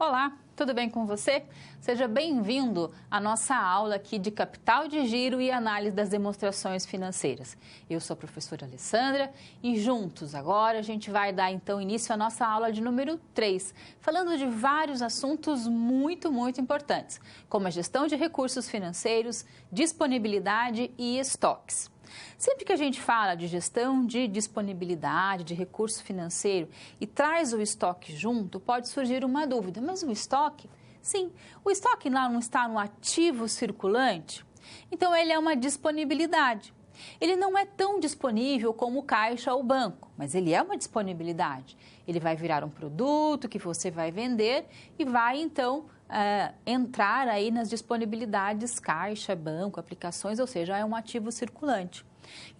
Olá, tudo bem com você? Seja bem-vindo à nossa aula aqui de capital de giro e análise das demonstrações financeiras. Eu sou a professora Alessandra e juntos agora a gente vai dar então início à nossa aula de número 3, falando de vários assuntos muito importantes, como a gestão de recursos financeiros, disponibilidade e estoques. Sempre que a gente fala de gestão de disponibilidade, de recurso financeiro e traz o estoque junto, pode surgir uma dúvida. Mas o estoque? Sim, o estoque lá não está no ativo circulante? Então, ele é uma disponibilidade. Ele não é tão disponível como o caixa ou o banco, mas ele é uma disponibilidade. Ele vai virar um produto que você vai vender e vai, então, entrar aí nas disponibilidades caixa, banco, aplicações, ou seja, é um ativo circulante.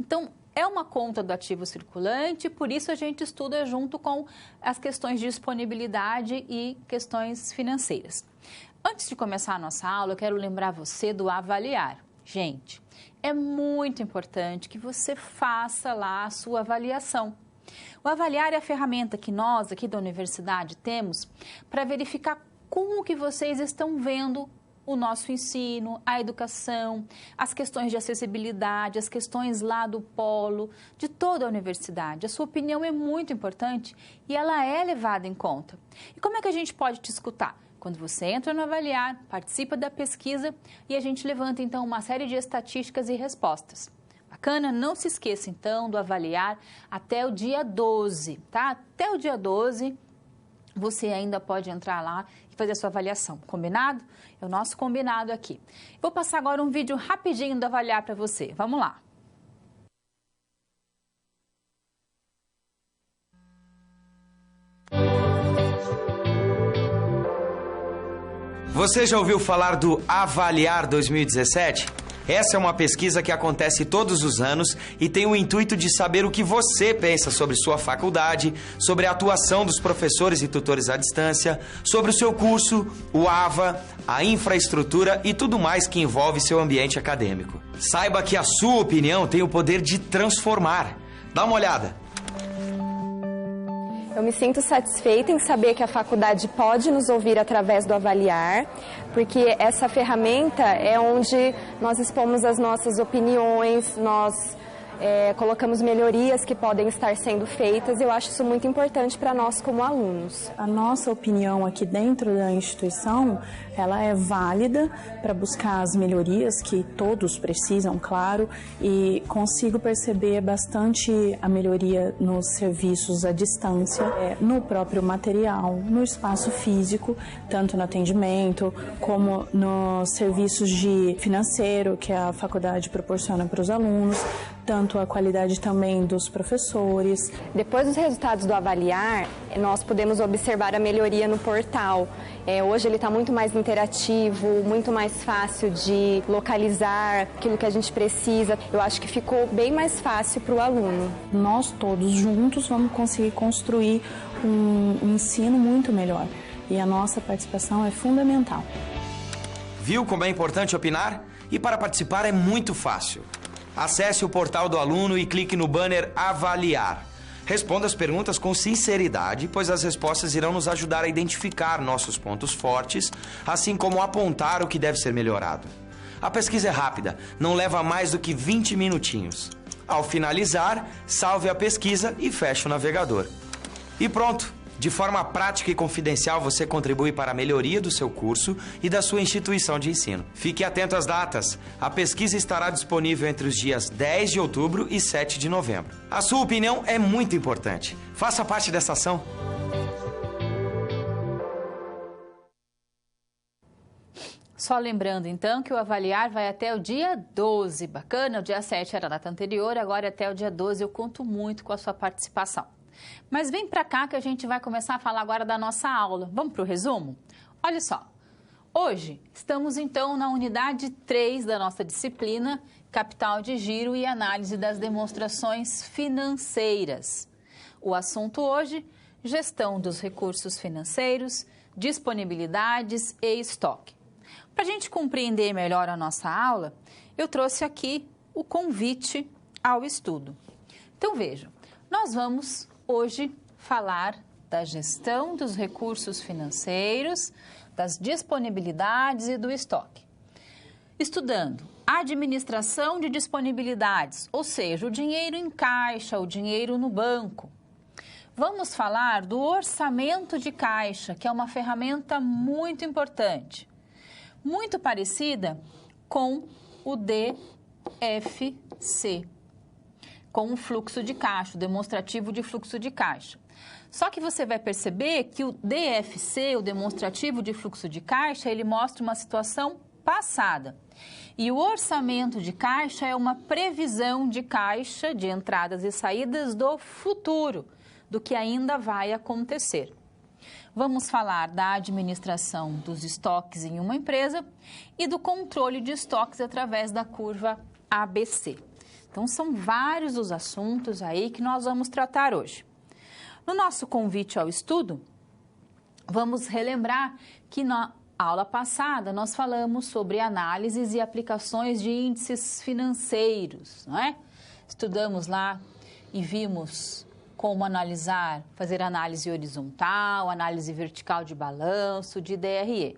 Então, é uma conta do ativo circulante, por isso a gente estuda junto com as questões de disponibilidade e questões financeiras. Antes de começar a nossa aula, eu quero lembrar você do avaliar. Gente, é muito importante que você faça lá a sua avaliação. O avaliar é a ferramenta que nós aqui da universidade temos para verificar como que vocês estão vendo o nosso ensino, a educação, as questões de acessibilidade, as questões lá do polo, de toda a universidade. A sua opinião é muito importante e ela é levada em conta. E como é que a gente pode te escutar? Quando você entra no Avaliar, participa da pesquisa e a gente levanta então uma série de estatísticas e respostas. Bacana? Não se esqueça então do Avaliar até o dia 12, tá? Até o dia 12 você ainda pode entrar lá e fazer a sua avaliação. Combinado? É o nosso combinado aqui. Vou passar agora um vídeo rapidinho do Avaliar para você. Vamos lá. Você já ouviu falar do Avaliar 2017? Essa é uma pesquisa que acontece todos os anos e tem o intuito de saber o que você pensa sobre sua faculdade, sobre a atuação dos professores e tutores à distância, sobre o seu curso, o AVA, a infraestrutura e tudo mais que envolve seu ambiente acadêmico. Saiba que a sua opinião tem o poder de transformar. Dá uma olhada. Eu me sinto satisfeita em saber que a faculdade pode nos ouvir através do Avaliar, porque essa ferramenta é onde nós expomos as nossas opiniões, nós colocamos melhorias que podem estar sendo feitas e eu acho isso muito importante para nós como alunos. A nossa opinião aqui dentro da instituição, ela é válida para buscar as melhorias que todos precisam, claro, e consigo perceber bastante a melhoria nos serviços à distância, no próprio material, no espaço físico, tanto no atendimento como nos serviços de financeiro que a faculdade proporciona para os alunos, tanto a qualidade também dos professores. Depois dos resultados do Avaliar, nós podemos observar a melhoria no portal. Hoje ele está muito mais interativo, muito mais fácil de localizar aquilo que a gente precisa. Eu acho que ficou bem mais fácil para o aluno. Nós todos juntos vamos conseguir construir um ensino muito melhor e a nossa participação é fundamental. Viu como é importante opinar? E para participar é muito fácil. Acesse o portal do aluno e clique no banner Avaliar. Responda as perguntas com sinceridade, pois as respostas irão nos ajudar a identificar nossos pontos fortes, assim como apontar o que deve ser melhorado. A pesquisa é rápida, não leva mais do que 20 minutinhos. Ao finalizar, salve a pesquisa e feche o navegador. E pronto! De forma prática e confidencial, você contribui para a melhoria do seu curso e da sua instituição de ensino. Fique atento às datas. A pesquisa estará disponível entre os dias 10 de outubro e 7 de novembro. A sua opinião é muito importante. Faça parte dessa ação. Só lembrando, então, que o Avaliar vai até o dia 12. Bacana? O dia 7 era a data anterior, agora até o dia 12. Eu conto muito com a sua participação. Mas vem para cá que a gente vai começar a falar agora da nossa aula. Vamos para o resumo? Olha só, hoje estamos então na unidade 3 da nossa disciplina, Capital de Giro e Análise das Demonstrações Financeiras. O assunto hoje, gestão dos recursos financeiros, disponibilidades e estoque. Para a gente compreender melhor a nossa aula, eu trouxe aqui o convite ao estudo. Então vejam, nós vamos hoje falar da gestão dos recursos financeiros, das disponibilidades e do estoque. Estudando administração de disponibilidades, ou seja, o dinheiro em caixa, o dinheiro no banco. Vamos falar do orçamento de caixa, que é uma ferramenta muito importante, muito parecida com o DFC, com o fluxo de caixa, o demonstrativo de fluxo de caixa. Só que você vai perceber que o DFC, o demonstrativo de fluxo de caixa, ele mostra uma situação passada. E o orçamento de caixa é uma previsão de caixa, de entradas e saídas do futuro, do que ainda vai acontecer. Vamos falar da administração dos estoques em uma empresa e do controle de estoques através da curva ABC. Então, são vários os assuntos aí que nós vamos tratar hoje. No nosso convite ao estudo, vamos relembrar que na aula passada nós falamos sobre análises e aplicações de índices financeiros, não é? Estudamos lá e vimos como analisar, fazer análise horizontal, análise vertical de balanço, de DRE.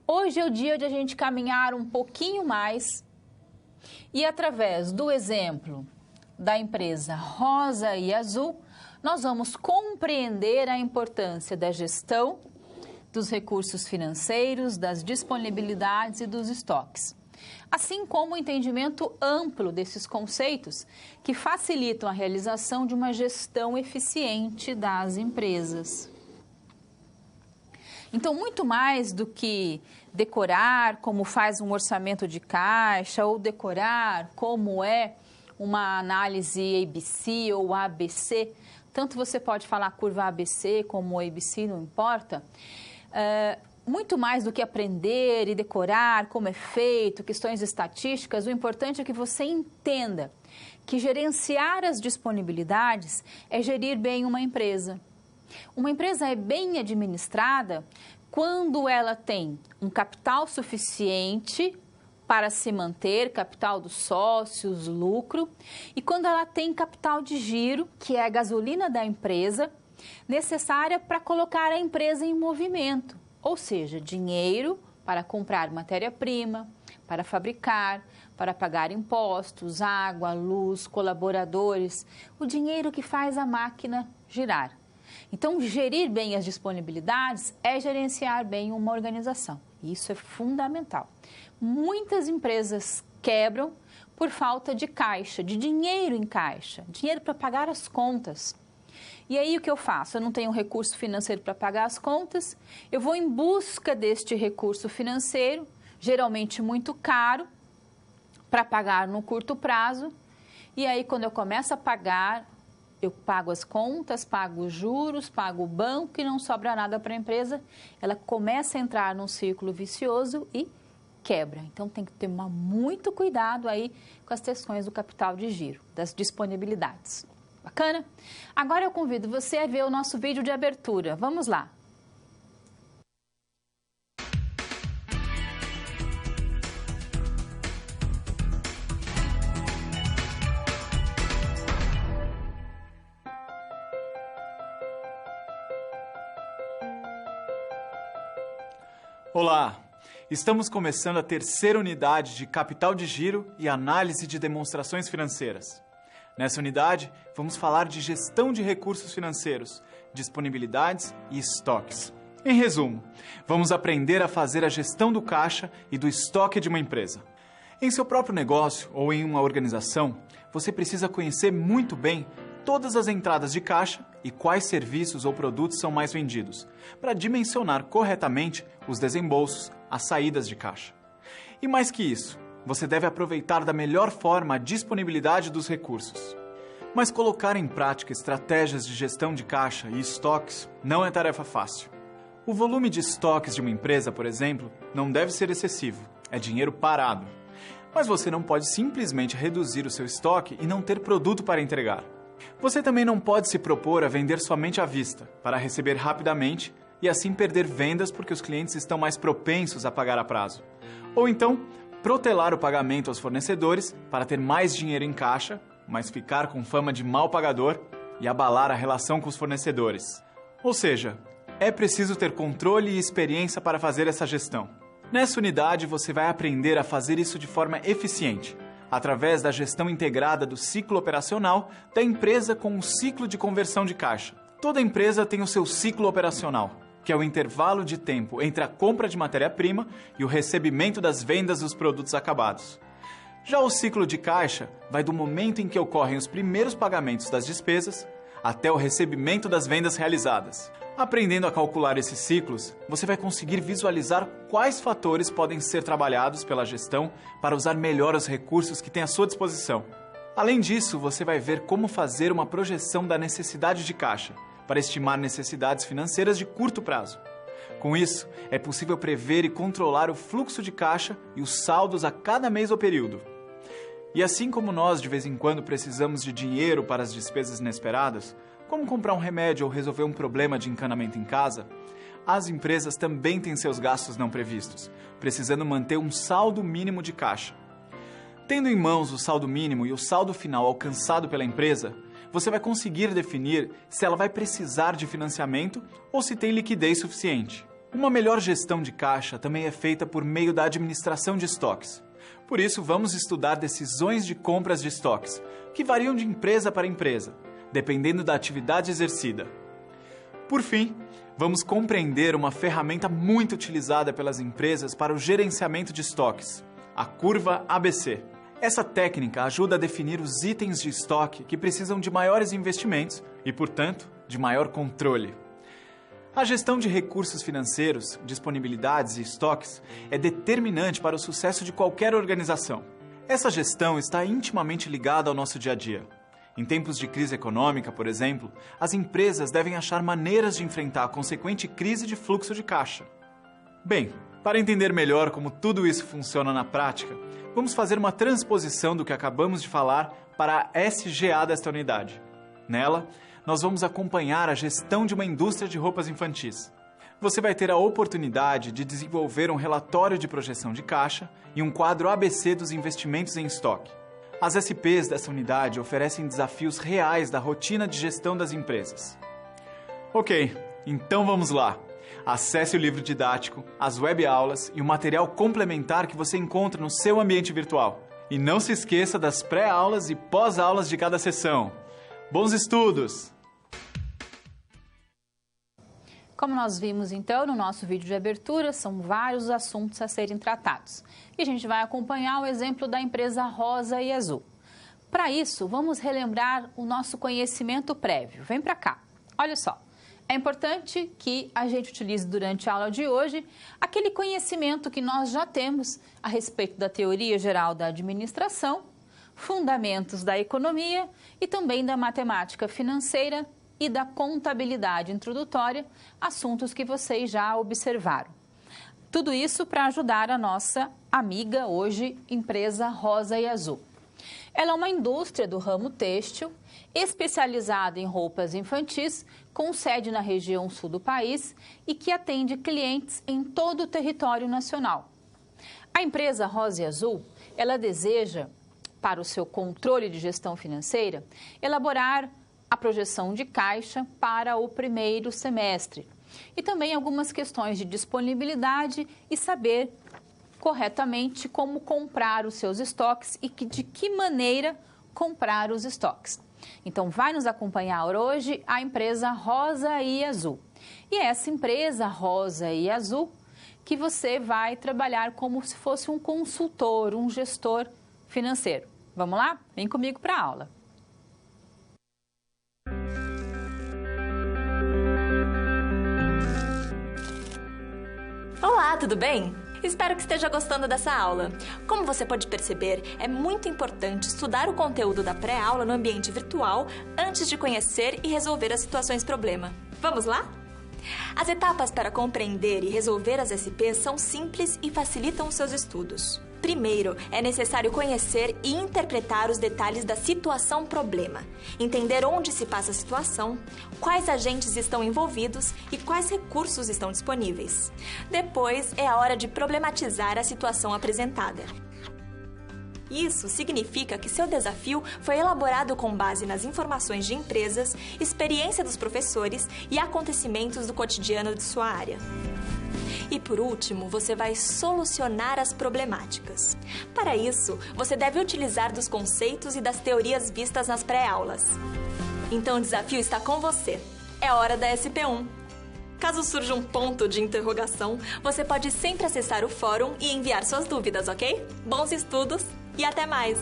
Hoje é o dia de a gente caminhar um pouquinho mais e, através do exemplo da empresa Rosa e Azul, nós vamos compreender a importância da gestão dos recursos financeiros, das disponibilidades e dos estoques, assim como o entendimento amplo desses conceitos que facilitam a realização de uma gestão eficiente das empresas. Então, muito mais do que decorar como faz um orçamento de caixa ou decorar como é uma análise ABC ou ABC, tanto você pode falar curva ABC como ABC, não importa. Muito mais do que aprender e decorar como é feito, questões estatísticas, o importante é que você entenda que gerenciar as disponibilidades é gerir bem uma empresa. Uma empresa é bem administrada quando ela tem um capital suficiente para se manter, capital dos sócios, lucro, e quando ela tem capital de giro, que é a gasolina da empresa, necessária para colocar a empresa em movimento, ou seja, dinheiro para comprar matéria-prima, para fabricar, para pagar impostos, água, luz, colaboradores, o dinheiro que faz a máquina girar. Então, gerir bem as disponibilidades é gerenciar bem uma organização. Isso é fundamental. Muitas empresas quebram por falta de caixa, de dinheiro em caixa, dinheiro para pagar as contas. E aí o que eu faço? Eu não tenho recurso financeiro para pagar as contas, eu vou em busca deste recurso financeiro, geralmente muito caro, para pagar no curto prazo. E aí quando eu começo a pagar, eu pago as contas, pago os juros, pago o banco e não sobra nada para a empresa. Ela começa a entrar num círculo vicioso e quebra. Então tem que ter muito cuidado aí com as questões do capital de giro, das disponibilidades. Bacana? Agora eu convido você a ver o nosso vídeo de abertura. Vamos lá! Olá! Estamos começando a terceira unidade de Capital de Giro e Análise de Demonstrações Financeiras. Nessa unidade, vamos falar de gestão de recursos financeiros, disponibilidades e estoques. Em resumo, vamos aprender a fazer a gestão do caixa e do estoque de uma empresa. Em seu próprio negócio ou em uma organização, você precisa conhecer muito bem todas as entradas de caixa e quais serviços ou produtos são mais vendidos, para dimensionar corretamente os desembolsos, as saídas de caixa. E mais que isso, você deve aproveitar da melhor forma a disponibilidade dos recursos. Mas colocar em prática estratégias de gestão de caixa e estoques não é tarefa fácil. O volume de estoques de uma empresa, por exemplo, não deve ser excessivo, é dinheiro parado. Mas você não pode simplesmente reduzir o seu estoque e não ter produto para entregar. Você também não pode se propor a vender somente à vista, para receber rapidamente e assim perder vendas porque os clientes estão mais propensos a pagar a prazo. Ou então, protelar o pagamento aos fornecedores para ter mais dinheiro em caixa, mas ficar com fama de mal pagador e abalar a relação com os fornecedores. Ou seja, é preciso ter controle e experiência para fazer essa gestão. Nessa unidade, você vai aprender a fazer isso de forma eficiente, através da gestão integrada do ciclo operacional da empresa com o ciclo de conversão de caixa. Toda empresa tem o seu ciclo operacional, que é o intervalo de tempo entre a compra de matéria-prima e o recebimento das vendas dos produtos acabados. Já o ciclo de caixa vai do momento em que ocorrem os primeiros pagamentos das despesas até o recebimento das vendas realizadas. Aprendendo a calcular esses ciclos, você vai conseguir visualizar quais fatores podem ser trabalhados pela gestão para usar melhor os recursos que tem à sua disposição. Além disso, você vai ver como fazer uma projeção da necessidade de caixa, para estimar necessidades financeiras de curto prazo. Com isso, é possível prever e controlar o fluxo de caixa e os saldos a cada mês ou período. E assim como nós, de vez em quando, precisamos de dinheiro para as despesas inesperadas, como comprar um remédio ou resolver um problema de encanamento em casa, as empresas também têm seus gastos não previstos, precisando manter um saldo mínimo de caixa. Tendo em mãos o saldo mínimo e o saldo final alcançado pela empresa, você vai conseguir definir se ela vai precisar de financiamento ou se tem liquidez suficiente. Uma melhor gestão de caixa também é feita por meio da administração de estoques. Por isso, vamos estudar decisões de compras de estoques, que variam de empresa para empresa, dependendo da atividade exercida. Por fim, vamos compreender uma ferramenta muito utilizada pelas empresas para o gerenciamento de estoques, a curva ABC. Essa técnica ajuda a definir os itens de estoque que precisam de maiores investimentos e, portanto, de maior controle. A gestão de recursos financeiros, disponibilidades e estoques é determinante para o sucesso de qualquer organização. Essa gestão está intimamente ligada ao nosso dia a dia. Em tempos de crise econômica, por exemplo, as empresas devem achar maneiras de enfrentar a consequente crise de fluxo de caixa. Bem, para entender melhor como tudo isso funciona na prática, vamos fazer uma transposição do que acabamos de falar para a SGA desta unidade. Nela, nós vamos acompanhar a gestão de uma indústria de roupas infantis. Você vai ter a oportunidade de desenvolver um relatório de projeção de caixa e um quadro ABC dos investimentos em estoque. As SPs dessa unidade oferecem desafios reais da rotina de gestão das empresas. Ok, então vamos lá. Acesse o livro didático, as webaulas e o material complementar que você encontra no seu ambiente virtual. E não se esqueça das pré-aulas e pós-aulas de cada sessão. Bons estudos! Como nós vimos, então, no nosso vídeo de abertura, são vários assuntos a serem tratados. E a gente vai acompanhar o exemplo da empresa Rosa e Azul. Para isso, vamos relembrar o nosso conhecimento prévio. Vem para cá. Olha só. É importante que a gente utilize durante a aula de hoje aquele conhecimento que nós já temos a respeito da teoria geral da administração, fundamentos da economia e também da matemática financeira e da contabilidade introdutória, assuntos que vocês já observaram. Tudo isso para ajudar a nossa amiga hoje, empresa Rosa e Azul. Ela é uma indústria do ramo têxtil, especializada em roupas infantis, com sede na região sul do país e que atende clientes em todo o território nacional. A empresa Rosa e Azul, ela deseja, para o seu controle de gestão financeira, elaborar a projeção de caixa para o primeiro semestre e também algumas questões de disponibilidade e saber corretamente como comprar os seus estoques e de que maneira comprar os estoques. Então, vai nos acompanhar hoje a empresa Rosa e Azul. E é essa empresa Rosa e Azul que você vai trabalhar como se fosse um consultor, um gestor financeiro. Vamos lá? Vem comigo para a aula. Olá, tudo bem? Espero que esteja gostando dessa aula. Como você pode perceber, é muito importante estudar o conteúdo da pré-aula no ambiente virtual antes de conhecer e resolver as situações problema. Vamos lá? As etapas para compreender e resolver as SPs são simples e facilitam os seus estudos. Primeiro, é necessário conhecer e interpretar os detalhes da situação problema, entender onde se passa a situação, quais agentes estão envolvidos e quais recursos estão disponíveis. Depois, é a hora de problematizar a situação apresentada. Isso significa que seu desafio foi elaborado com base nas informações de empresas, experiência dos professores e acontecimentos do cotidiano de sua área. E por último, você vai solucionar as problemáticas. Para isso, você deve utilizar dos conceitos e das teorias vistas nas pré-aulas. Então o desafio está com você. É hora da SP1. Caso surja um ponto de interrogação, você pode sempre acessar o fórum e enviar suas dúvidas, ok? Bons estudos e até mais!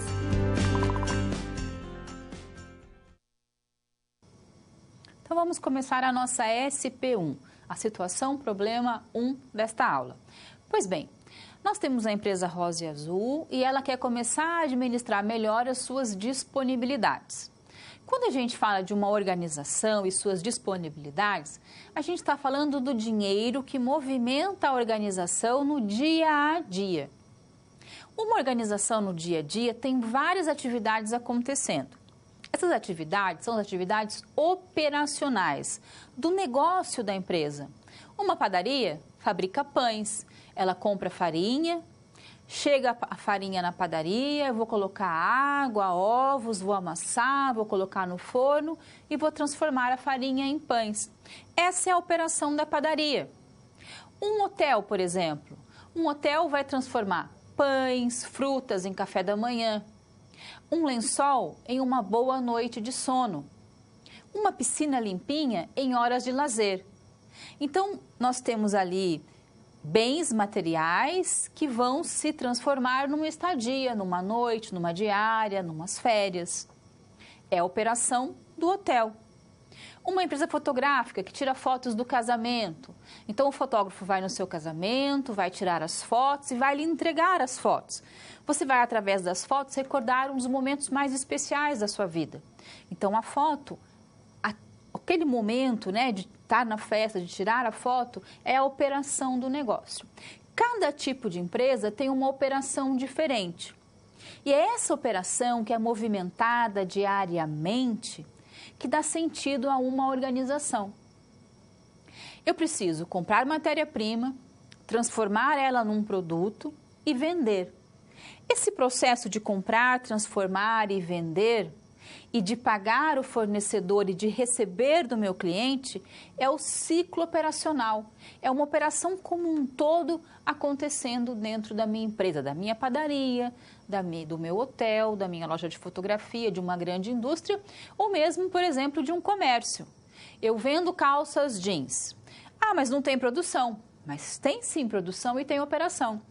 Então vamos começar a nossa SP1, a situação problema 1 desta aula. Pois bem, nós temos a empresa Rosa e Azul e ela quer começar a administrar melhor as suas disponibilidades. Quando a gente fala de uma organização e suas disponibilidades, a gente está falando do dinheiro que movimenta a organização no dia a dia. Uma organização no dia a dia tem várias atividades acontecendo. Essas atividades são as atividades operacionais do negócio da empresa. Uma padaria fabrica pães, ela compra farinha, chega a farinha na padaria, eu vou colocar água, ovos, vou amassar, vou colocar no forno e vou transformar a farinha em pães. Essa é a operação da padaria. Um hotel, por exemplo, um hotel vai transformar pães, frutas em café da manhã, um lençol em uma boa noite de sono, uma piscina limpinha em horas de lazer. Então, nós temos ali bens materiais que vão se transformar numa estadia, numa noite, numa diária, numas férias. É a operação do hotel. Uma empresa fotográfica que tira fotos do casamento. Então, o fotógrafo vai no seu casamento, vai tirar as fotos e vai lhe entregar as fotos. Você vai, através das fotos, recordar um dos momentos mais especiais da sua vida. Então, a foto, aquele momento, né, de estar na festa, de tirar a foto, é a operação do negócio. Cada tipo de empresa tem uma operação diferente. E é essa operação que é movimentada diariamente que dá sentido a uma organização. Eu preciso comprar matéria-prima, transformar ela num produto e vender. Esse processo de comprar, transformar e vender e de pagar o fornecedor e de receber do meu cliente é o ciclo operacional. É uma operação como um todo acontecendo dentro da minha empresa, da minha padaria, do meu hotel, da minha loja de fotografia, de uma grande indústria ou mesmo, por exemplo, de um comércio. Eu vendo calças jeans. Ah, mas não tem produção. Mas tem sim produção e tem operação.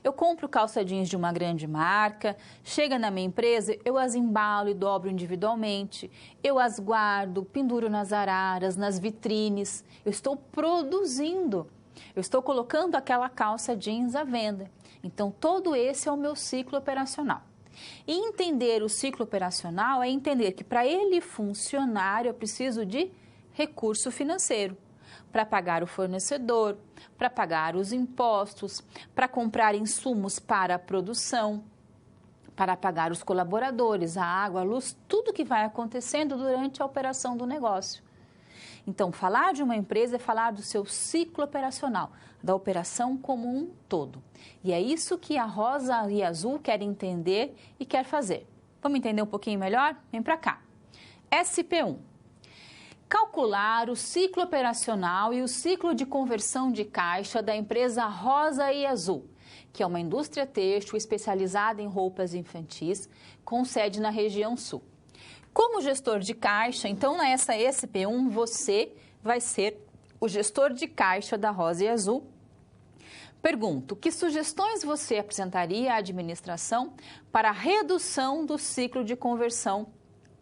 Eu compro calça jeans de uma grande marca, chega na minha empresa, eu as embalo e dobro individualmente, eu as guardo, penduro nas araras, nas vitrines, eu estou produzindo, eu estou colocando aquela calça jeans à venda. Então, todo esse é o meu ciclo operacional. E entender o ciclo operacional é entender que para ele funcionar eu preciso de recurso financeiro. Para pagar o fornecedor, para pagar os impostos, para comprar insumos para a produção, para pagar os colaboradores, a água, a luz, tudo que vai acontecendo durante a operação do negócio. Então, falar de uma empresa é falar do seu ciclo operacional, da operação como um todo. E é isso que a Rosa e a Azul querem entender e quer fazer. Vamos entender um pouquinho melhor? Vem para cá. SP1. Calcular o ciclo operacional e o ciclo de conversão de caixa da empresa Rosa e Azul, que é uma indústria têxtil especializada em roupas infantis, com sede na região sul. Como gestor de caixa, então nessa SP1 você vai ser o gestor de caixa da Rosa e Azul. Pergunto, que sugestões você apresentaria à administração para a redução do ciclo de conversão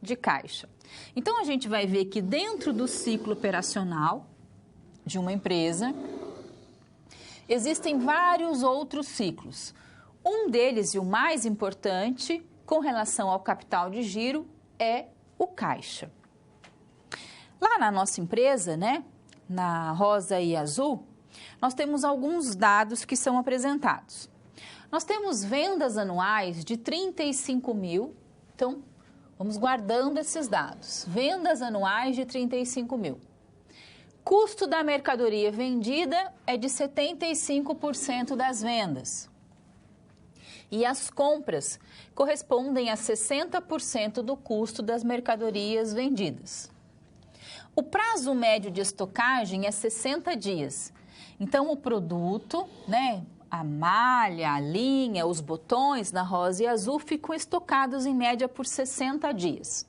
de caixa? Então, a gente vai ver que dentro do ciclo operacional de uma empresa, existem vários outros ciclos. Um deles, e o mais importante, com relação ao capital de giro, é o caixa. Lá na nossa empresa, né, na Rosa e Azul, nós temos alguns dados que são apresentados. Nós temos vendas anuais de 35 mil, então vamos guardando esses dados. Vendas anuais de 35 mil. Custo da mercadoria vendida é de 75% das vendas. E as compras correspondem a 60% do custo das mercadorias vendidas. O prazo médio de estocagem é 60 dias. Então, o produto, né, a malha, a linha, os botões na rosa e azul ficam estocados em média por 60 dias.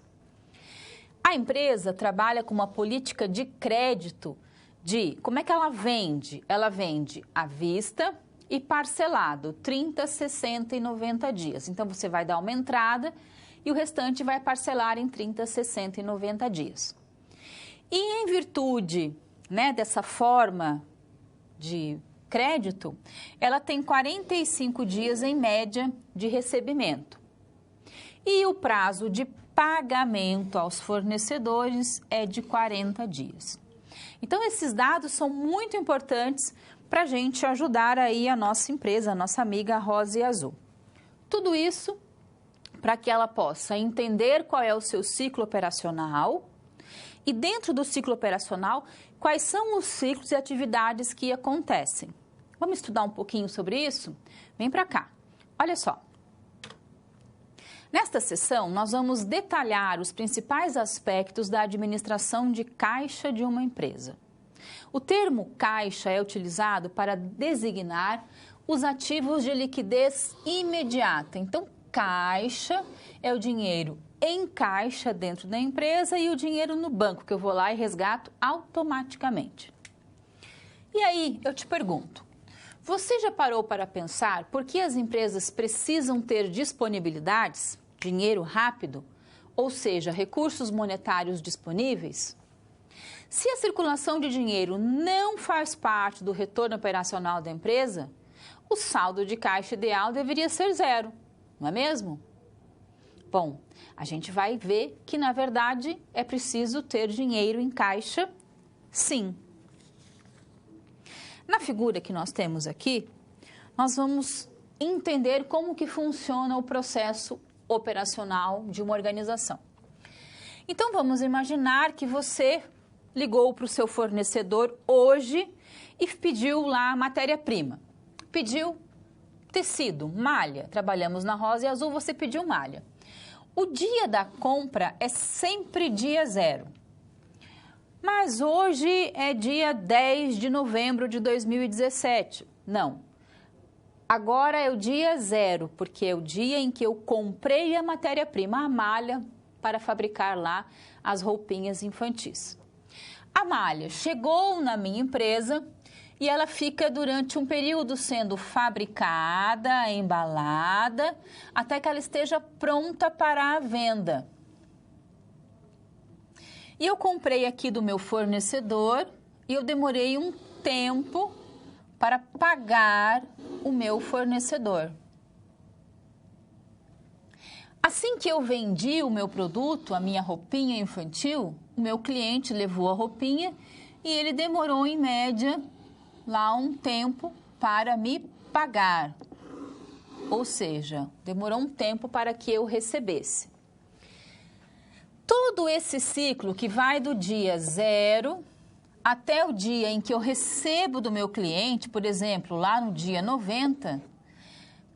A empresa trabalha com uma política de crédito de, como é que ela vende? Ela vende à vista e parcelado, 30, 60 e 90 dias. Então, você vai dar uma entrada e o restante vai parcelar em 30, 60 e 90 dias. E em virtude, né, dessa forma de crédito, ela tem 45 dias em média de recebimento. E o prazo de pagamento aos fornecedores é de 40 dias. Então, esses dados são muito importantes para a gente ajudar aí a nossa empresa, a nossa amiga Rosa e Azul. Tudo isso para que ela possa entender qual é o seu ciclo operacional e dentro do ciclo operacional, quais são os ciclos e atividades que acontecem. Vamos estudar um pouquinho sobre isso? Vem para cá. Olha só. Nesta sessão, nós vamos detalhar os principais aspectos da administração de caixa de uma empresa. O termo caixa é utilizado para designar os ativos de liquidez imediata. Então, caixa é o dinheiro em caixa dentro da empresa e o dinheiro no banco, que eu vou lá e resgato automaticamente. E aí, eu te pergunto, você já parou para pensar por que as empresas precisam ter disponibilidades, dinheiro rápido, ou seja, recursos monetários disponíveis? Se a circulação de dinheiro não faz parte do retorno operacional da empresa, o saldo de caixa ideal deveria ser zero, não é mesmo? Bom, a gente vai ver que, na verdade, é preciso ter dinheiro em caixa, sim. Na figura que nós temos aqui, nós vamos entender como que funciona o processo operacional de uma organização. Então, vamos imaginar que você ligou para o seu fornecedor hoje e pediu lá matéria-prima. Pediu tecido, malha. Trabalhamos na Rosa e Azul, você pediu malha. O dia da compra é sempre dia 0. Mas hoje é dia 10 de novembro de 2017. Não. Agora é o dia 0, porque é o dia em que eu comprei a matéria-prima, a malha, para fabricar lá as roupinhas infantis. A malha chegou na minha empresa e ela fica durante um período sendo fabricada, embalada, até que ela esteja pronta para a venda. E eu comprei aqui do meu fornecedor e eu demorei um tempo para pagar o meu fornecedor. Assim que eu vendi o meu produto, a minha roupinha infantil, o meu cliente levou a roupinha e ele demorou em média lá um tempo para me pagar. Ou seja, demorou um tempo para que eu recebesse. Todo esse ciclo que vai do dia 0 até o dia em que eu recebo do meu cliente, por exemplo, lá no dia 90,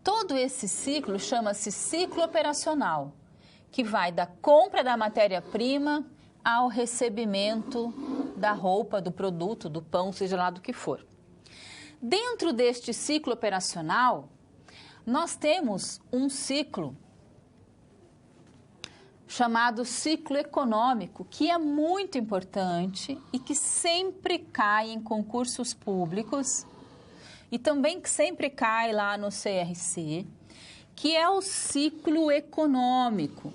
todo esse ciclo chama-se ciclo operacional, que vai da compra da matéria-prima ao recebimento da roupa, do produto, do pão, seja lá do que for. Dentro deste ciclo operacional, nós temos um ciclo chamado ciclo econômico, que é muito importante e que sempre cai em concursos públicos e também que sempre cai lá no CRC, que é o ciclo econômico.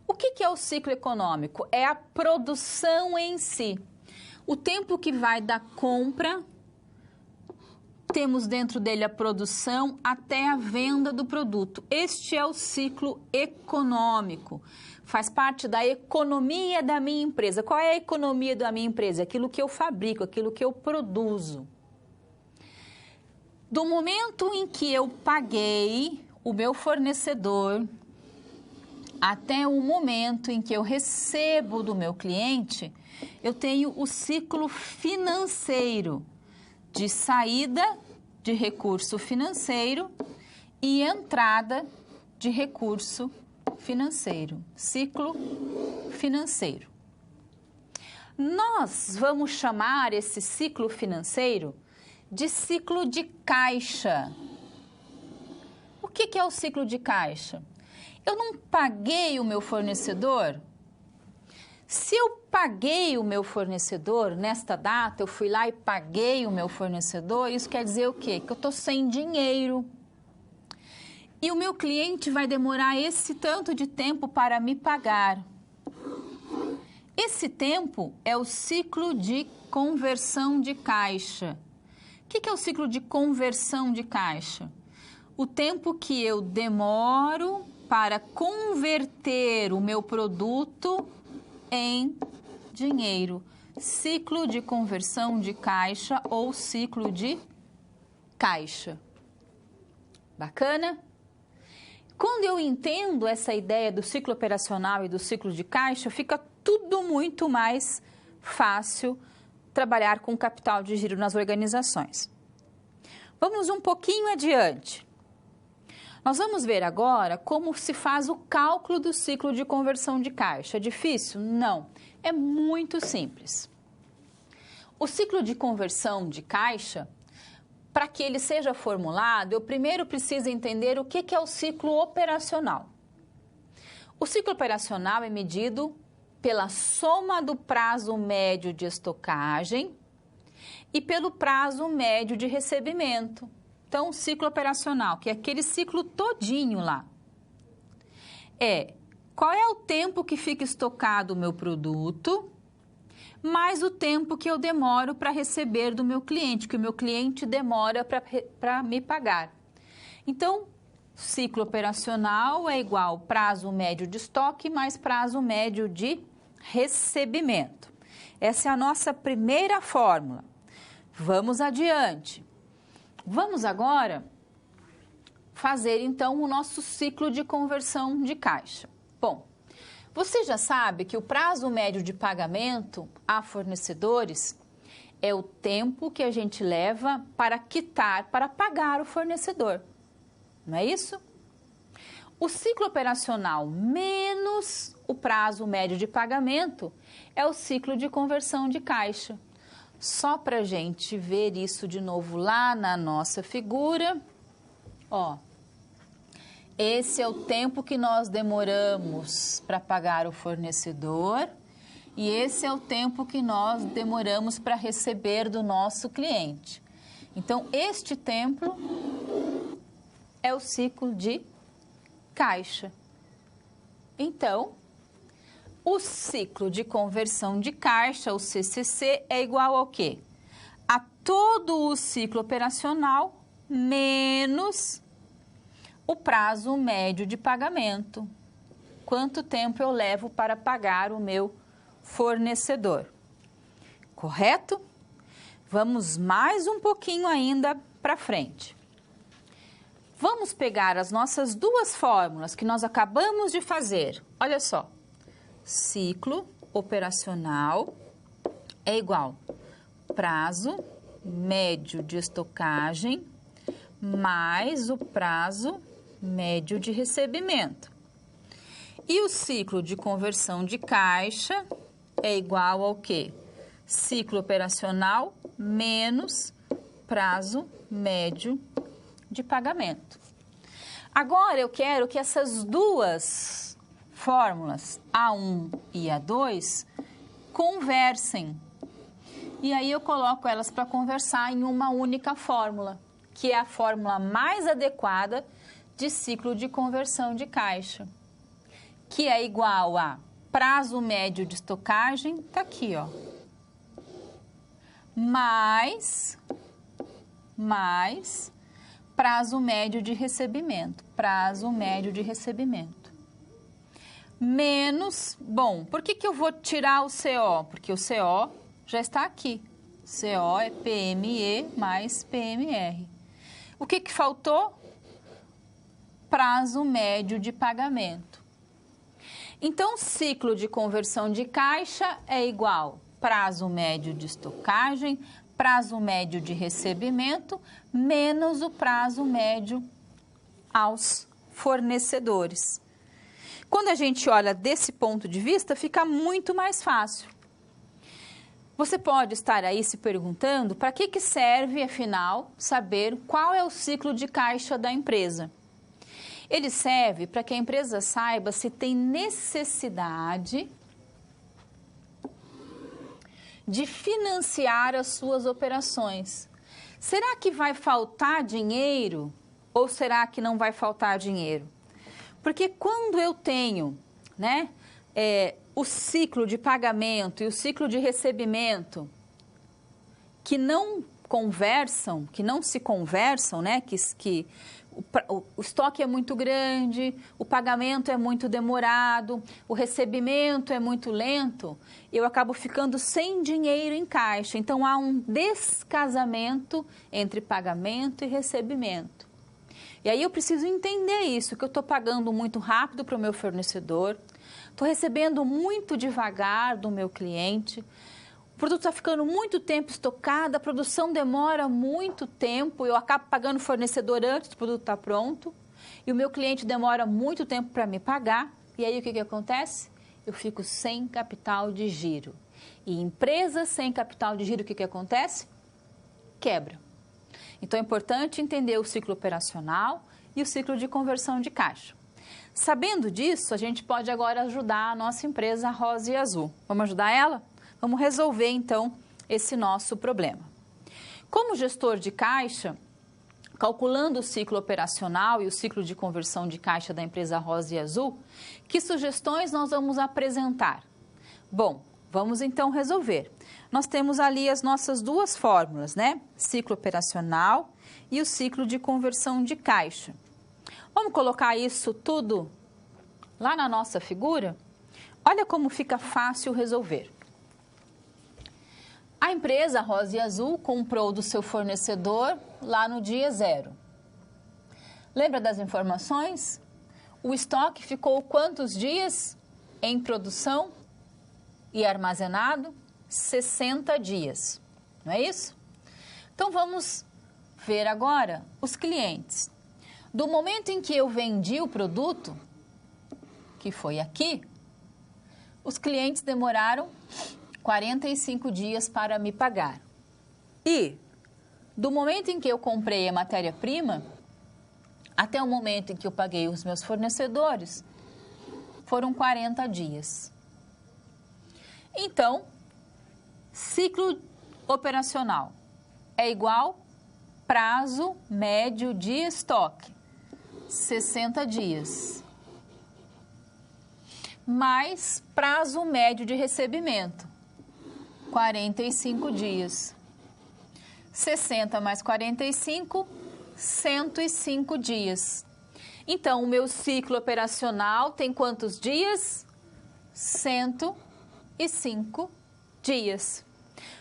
O que é o ciclo econômico? É a produção em si. O tempo que vai da compra, temos dentro dele a produção até a venda do produto. Este é o ciclo econômico. Faz parte da economia da minha empresa. Qual é a economia da minha empresa? Aquilo que eu fabrico, aquilo que eu produzo. Do momento em que eu paguei o meu fornecedor até o momento em que eu recebo do meu cliente, eu tenho o ciclo financeiro de saída de recurso financeiro e entrada de recurso financeiro, ciclo financeiro. Nós vamos chamar esse ciclo financeiro de ciclo de caixa. O que é o ciclo de caixa? Eu não paguei o meu fornecedor? Se eu paguei o meu fornecedor nesta data, eu fui lá e paguei o meu fornecedor, isso quer dizer o quê? Que eu estou sem dinheiro. E o meu cliente vai demorar esse tanto de tempo para me pagar. Esse tempo é o ciclo de conversão de caixa. O que é o ciclo de conversão de caixa? O tempo que eu demoro para converter o meu produto em dinheiro. Ciclo de conversão de caixa ou ciclo de caixa. Bacana? Quando eu entendo essa ideia do ciclo operacional e do ciclo de caixa, fica tudo muito mais fácil trabalhar com capital de giro nas organizações. Vamos um pouquinho adiante. Nós vamos ver agora como se faz o cálculo do ciclo de conversão de caixa. É difícil? Não. É muito simples. O ciclo de conversão de caixa, para que ele seja formulado, eu primeiro preciso entender o que é o ciclo operacional. O ciclo operacional é medido pela soma do prazo médio de estocagem e pelo prazo médio de recebimento. Então, o ciclo operacional, que é aquele ciclo todinho lá, qual é o tempo que fica estocado o meu produto, mais o tempo que eu demoro para receber do meu cliente, que o meu cliente demora para me pagar. Então, ciclo operacional é igual prazo médio de estoque mais prazo médio de recebimento. Essa é a nossa primeira fórmula. Vamos adiante. Vamos agora fazer, então, o nosso ciclo de conversão de caixa. Bom, você já sabe que o prazo médio de pagamento a fornecedores é o tempo que a gente leva para quitar, para pagar o fornecedor. Não é isso? O ciclo operacional menos o prazo médio de pagamento é o ciclo de conversão de caixa. Só para a gente ver isso de novo lá na nossa figura, ó, esse é o tempo que nós demoramos para pagar o fornecedor e esse é o tempo que nós demoramos para receber do nosso cliente. Então, este tempo é o ciclo de caixa. Então, o ciclo de conversão de caixa, o CCC, é igual ao quê? A todo o ciclo operacional menos o prazo médio de pagamento. Quanto tempo eu levo para pagar o meu fornecedor? Correto? Vamos mais um pouquinho ainda para frente. Vamos pegar as nossas duas fórmulas que nós acabamos de fazer. Olha só. Ciclo operacional é igual prazo médio de estocagem mais o prazo médio de recebimento. E o ciclo de conversão de caixa é igual ao quê? Ciclo operacional menos prazo médio de pagamento. Agora eu quero que essas duas fórmulas A1 e A2 conversem. E aí eu coloco elas para conversar em uma única fórmula, que é a fórmula mais adequada de ciclo de conversão de caixa, que é igual a prazo médio de estocagem, tá aqui, ó, mais prazo médio de recebimento, menos, bom, por que eu vou tirar o CO? Porque o CO já está aqui. CO é PME mais PMR. O que faltou? Prazo médio de pagamento. Então, ciclo de conversão de caixa é igual prazo médio de estocagem, prazo médio de recebimento menos o prazo médio aos fornecedores. Quando a gente olha desse ponto de vista, fica muito mais fácil. Você pode estar aí se perguntando para que serve, afinal, saber qual é o ciclo de caixa da empresa. Ele serve para que a empresa saiba se tem necessidade de financiar as suas operações. Será que vai faltar dinheiro ou será que não vai faltar dinheiro? Porque quando eu tenho, o ciclo de pagamento e o ciclo de recebimento que não conversam, que não se conversam, que o estoque é muito grande, o pagamento é muito demorado, o recebimento é muito lento, eu acabo ficando sem dinheiro em caixa. Então, há um descasamento entre pagamento e recebimento. E aí eu preciso entender isso, que eu estou pagando muito rápido para o meu fornecedor, estou recebendo muito devagar do meu cliente, o produto está ficando muito tempo estocado, a produção demora muito tempo, eu acabo pagando o fornecedor antes do produto estar pronto, e o meu cliente demora muito tempo para me pagar, e aí o que acontece? Eu fico sem capital de giro. E empresa sem capital de giro, o que acontece? Quebra. Então é importante entender o ciclo operacional e o ciclo de conversão de caixa. Sabendo disso, a gente pode agora ajudar a nossa empresa Rosa e Azul. Vamos ajudar ela? Vamos resolver, então, esse nosso problema. Como gestor de caixa, calculando o ciclo operacional e o ciclo de conversão de caixa da empresa Rosa e Azul, que sugestões nós vamos apresentar? Bom, vamos então resolver. Nós temos ali as nossas duas fórmulas, Ciclo operacional e o ciclo de conversão de caixa. Vamos colocar isso tudo lá na nossa figura? Olha como fica fácil resolver. A empresa Rosa e Azul comprou do seu fornecedor lá no dia 0. Lembra das informações? O estoque ficou quantos dias em produção e armazenado? 60 dias, não é isso? Então, vamos ver agora os clientes. Do momento em que eu vendi o produto, que foi aqui, os clientes demoraram 45 dias para me pagar. E do momento em que eu comprei a matéria-prima até o momento em que eu paguei os meus fornecedores, foram 40 dias. Então, ciclo operacional é igual prazo médio de estoque, 60 dias, mais prazo médio de recebimento, 45 dias. 60 mais 45, 105 dias. Então, o meu ciclo operacional tem quantos dias? 105 dias.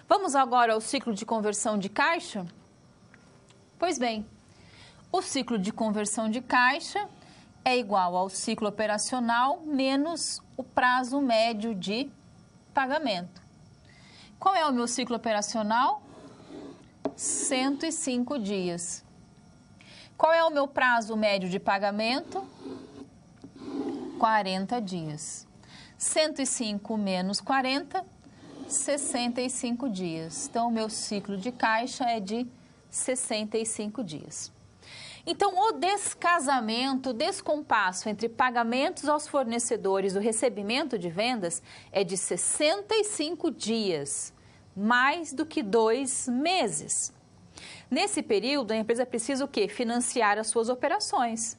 Vamos agora ao ciclo de conversão de caixa? Pois bem, o ciclo de conversão de caixa é igual ao ciclo operacional menos o prazo médio de pagamento. Qual é o meu ciclo operacional? 105 dias. Qual é o meu prazo médio de pagamento? 40 dias. 105 menos 40, 65 dias. Então, o meu ciclo de caixa é de 65 dias. Então, o descasamento, o descompasso entre pagamentos aos fornecedores e o recebimento de vendas é de 65 dias, mais do que 2 meses. Nesse período, a empresa precisa o quê? Financiar as suas operações.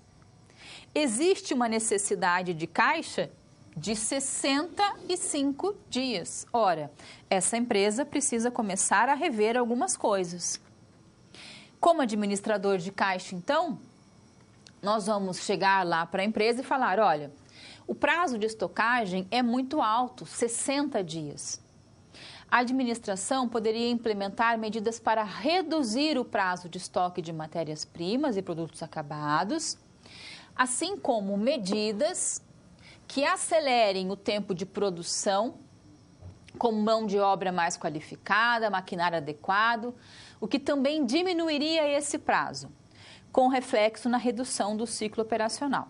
Existe uma necessidade de caixa de 65 dias. Ora, essa empresa precisa começar a rever algumas coisas. Como administrador de caixa, então, nós vamos chegar lá para a empresa e falar, olha, o prazo de estocagem é muito alto, 60 dias. A administração poderia implementar medidas para reduzir o prazo de estoque de matérias-primas e produtos acabados, assim como medidas que acelerem o tempo de produção com mão de obra mais qualificada, maquinário adequado, o que também diminuiria esse prazo, com reflexo na redução do ciclo operacional.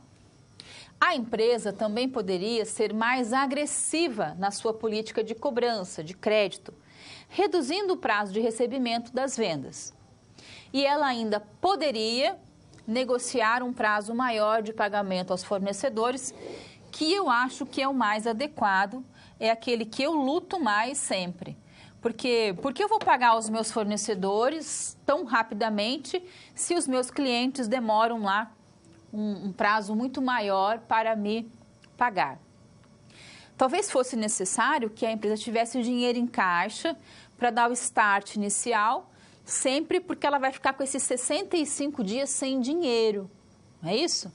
A empresa também poderia ser mais agressiva na sua política de cobrança, de crédito, reduzindo o prazo de recebimento das vendas. E ela ainda poderia negociar um prazo maior de pagamento aos fornecedores, que eu acho que é o mais adequado, é aquele que eu luto mais sempre. Porque eu vou pagar os meus fornecedores tão rapidamente se os meus clientes demoram lá um prazo muito maior para me pagar? Talvez fosse necessário que a empresa tivesse o dinheiro em caixa para dar o start inicial, sempre porque ela vai ficar com esses 65 dias sem dinheiro, não é isso?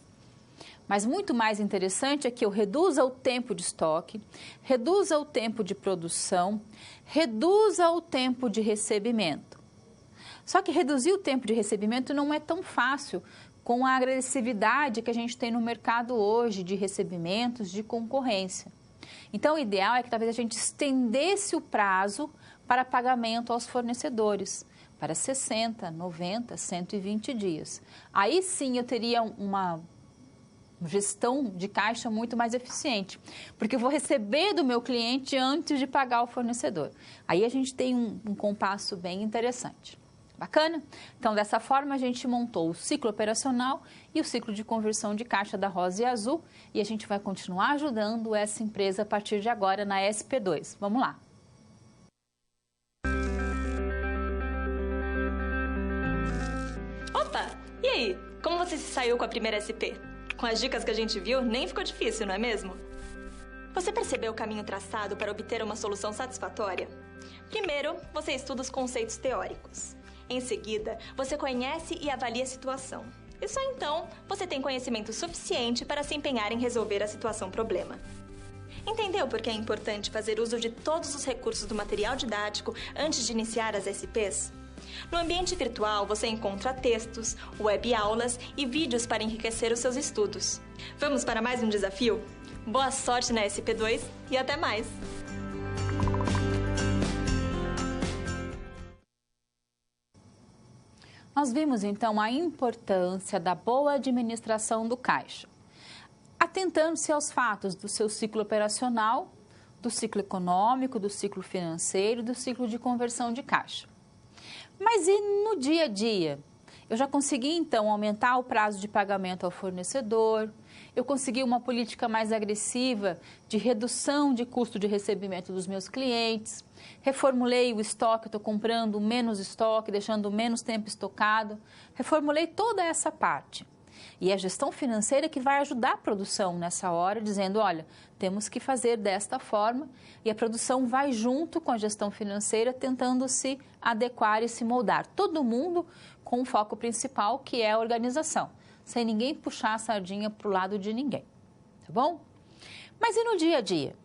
Mas muito mais interessante é que eu reduza o tempo de estoque, reduza o tempo de produção, reduza o tempo de recebimento. Só que reduzir o tempo de recebimento não é tão fácil com a agressividade que a gente tem no mercado hoje de recebimentos, de concorrência. Então, o ideal é que talvez a gente estendesse o prazo para pagamento aos fornecedores, para 60, 90, 120 dias. Aí sim eu teria uma gestão de caixa muito mais eficiente, porque eu vou receber do meu cliente antes de pagar o fornecedor. Aí a gente tem um compasso bem interessante. Bacana? Então, dessa forma, a gente montou o ciclo operacional e o ciclo de conversão de caixa da Rosa e Azul, e a gente vai continuar ajudando essa empresa a partir de agora na SP2. Vamos lá! Opa! E aí? Como você se saiu com a primeira SP? Com as dicas que a gente viu, nem ficou difícil, não é mesmo? Você percebeu o caminho traçado para obter uma solução satisfatória? Primeiro, você estuda os conceitos teóricos. Em seguida, você conhece e avalia a situação. E só então, você tem conhecimento suficiente para se empenhar em resolver a situação-problema. Entendeu por que é importante fazer uso de todos os recursos do material didático antes de iniciar as SPs? No ambiente virtual, você encontra textos, web-aulas e vídeos para enriquecer os seus estudos. Vamos para mais um desafio? Boa sorte na SP2 e até mais! Nós vimos, então, a importância da boa administração do caixa, atentando-se aos fatos do seu ciclo operacional, do ciclo econômico, do ciclo financeiro e do ciclo de conversão de caixa. Mas e no dia a dia? Eu já consegui, então, aumentar o prazo de pagamento ao fornecedor, eu consegui uma política mais agressiva de redução de custo de recebimento dos meus clientes, reformulei o estoque, estou comprando menos estoque, deixando menos tempo estocado, reformulei toda essa parte. E é a gestão financeira que vai ajudar a produção nessa hora, dizendo, olha, temos que fazer desta forma, e a produção vai junto com a gestão financeira, tentando se adequar e se moldar. Todo mundo com o foco principal, que é a organização, sem ninguém puxar a sardinha para o lado de ninguém, tá bom? Mas e no dia a dia?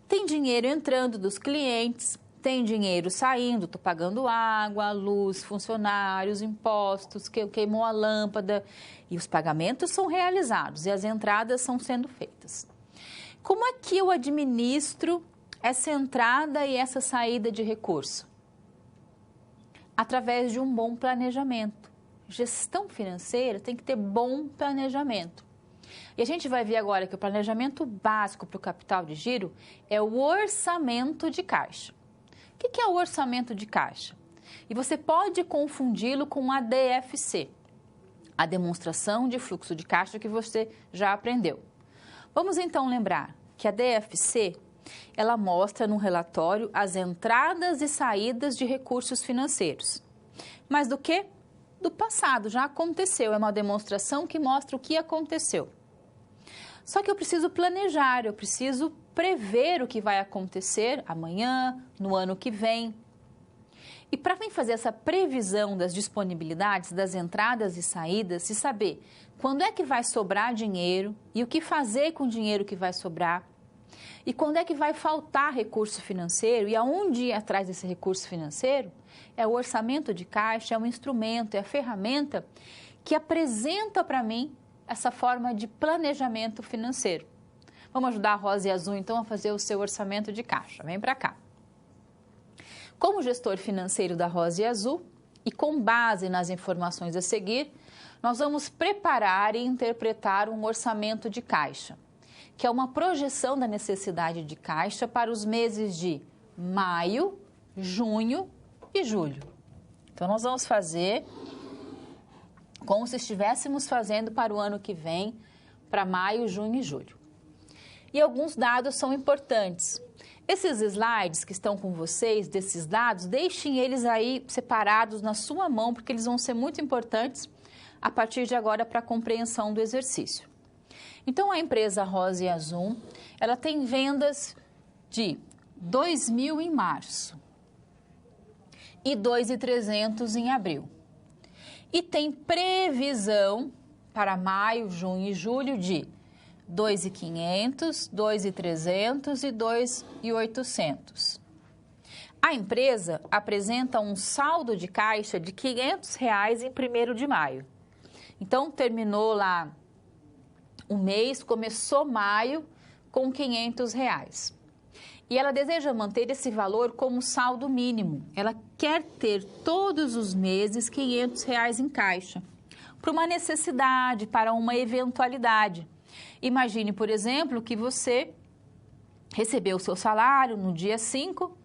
Tem dinheiro entrando dos clientes, tem dinheiro saindo, estou pagando água, luz, funcionários, impostos, queimou a lâmpada, e os pagamentos são realizados e as entradas são sendo feitas. Como é que eu administro essa entrada e essa saída de recurso? Através de um bom planejamento. Gestão financeira tem que ter bom planejamento. E a gente vai ver agora que o planejamento básico para o capital de giro é o orçamento de caixa. O que é o orçamento de caixa? E você pode confundi-lo com a DFC, a demonstração de fluxo de caixa que você já aprendeu. Vamos então lembrar que a DFC, ela mostra no relatório as entradas e saídas de recursos financeiros. Mas do que? Do passado, já aconteceu, é uma demonstração que mostra o que aconteceu. Só que eu preciso planejar, eu preciso prever o que vai acontecer amanhã, no ano que vem. E para mim fazer essa previsão das disponibilidades, das entradas e saídas, e saber quando é que vai sobrar dinheiro e o que fazer com o dinheiro que vai sobrar, e quando é que vai faltar recurso financeiro e aonde ir atrás desse recurso financeiro, é o orçamento de caixa, é um instrumento, é a ferramenta que apresenta para mim essa forma de planejamento financeiro. Vamos ajudar a Rosa e a Azul, então, a fazer o seu orçamento de caixa. Vem para cá. Como gestor financeiro da Rosa e Azul, e com base nas informações a seguir, nós vamos preparar e interpretar um orçamento de caixa, que é uma projeção da necessidade de caixa para os meses de maio, junho e julho. Então, nós vamos fazer como se estivéssemos fazendo para o ano que vem, para maio, junho e julho. E alguns dados são importantes. Esses slides que estão com vocês, desses dados, deixem eles aí separados na sua mão, porque eles vão ser muito importantes a partir de agora para a compreensão do exercício. Então, a empresa Rosa e Azul, ela tem vendas de 2.000 em março e 2.300 em abril. E tem previsão para maio, junho e julho de 2.500, 2.300 e 2.800. A empresa apresenta um saldo de caixa de R$ 500 em 1º de maio. Então, terminou lá o mês, começou maio com R$ 500. E ela deseja manter esse valor como saldo mínimo. Ela quer ter todos os meses R$ 500 em caixa, para uma necessidade, para uma eventualidade. Imagine, por exemplo, que você recebeu o seu salário no dia 5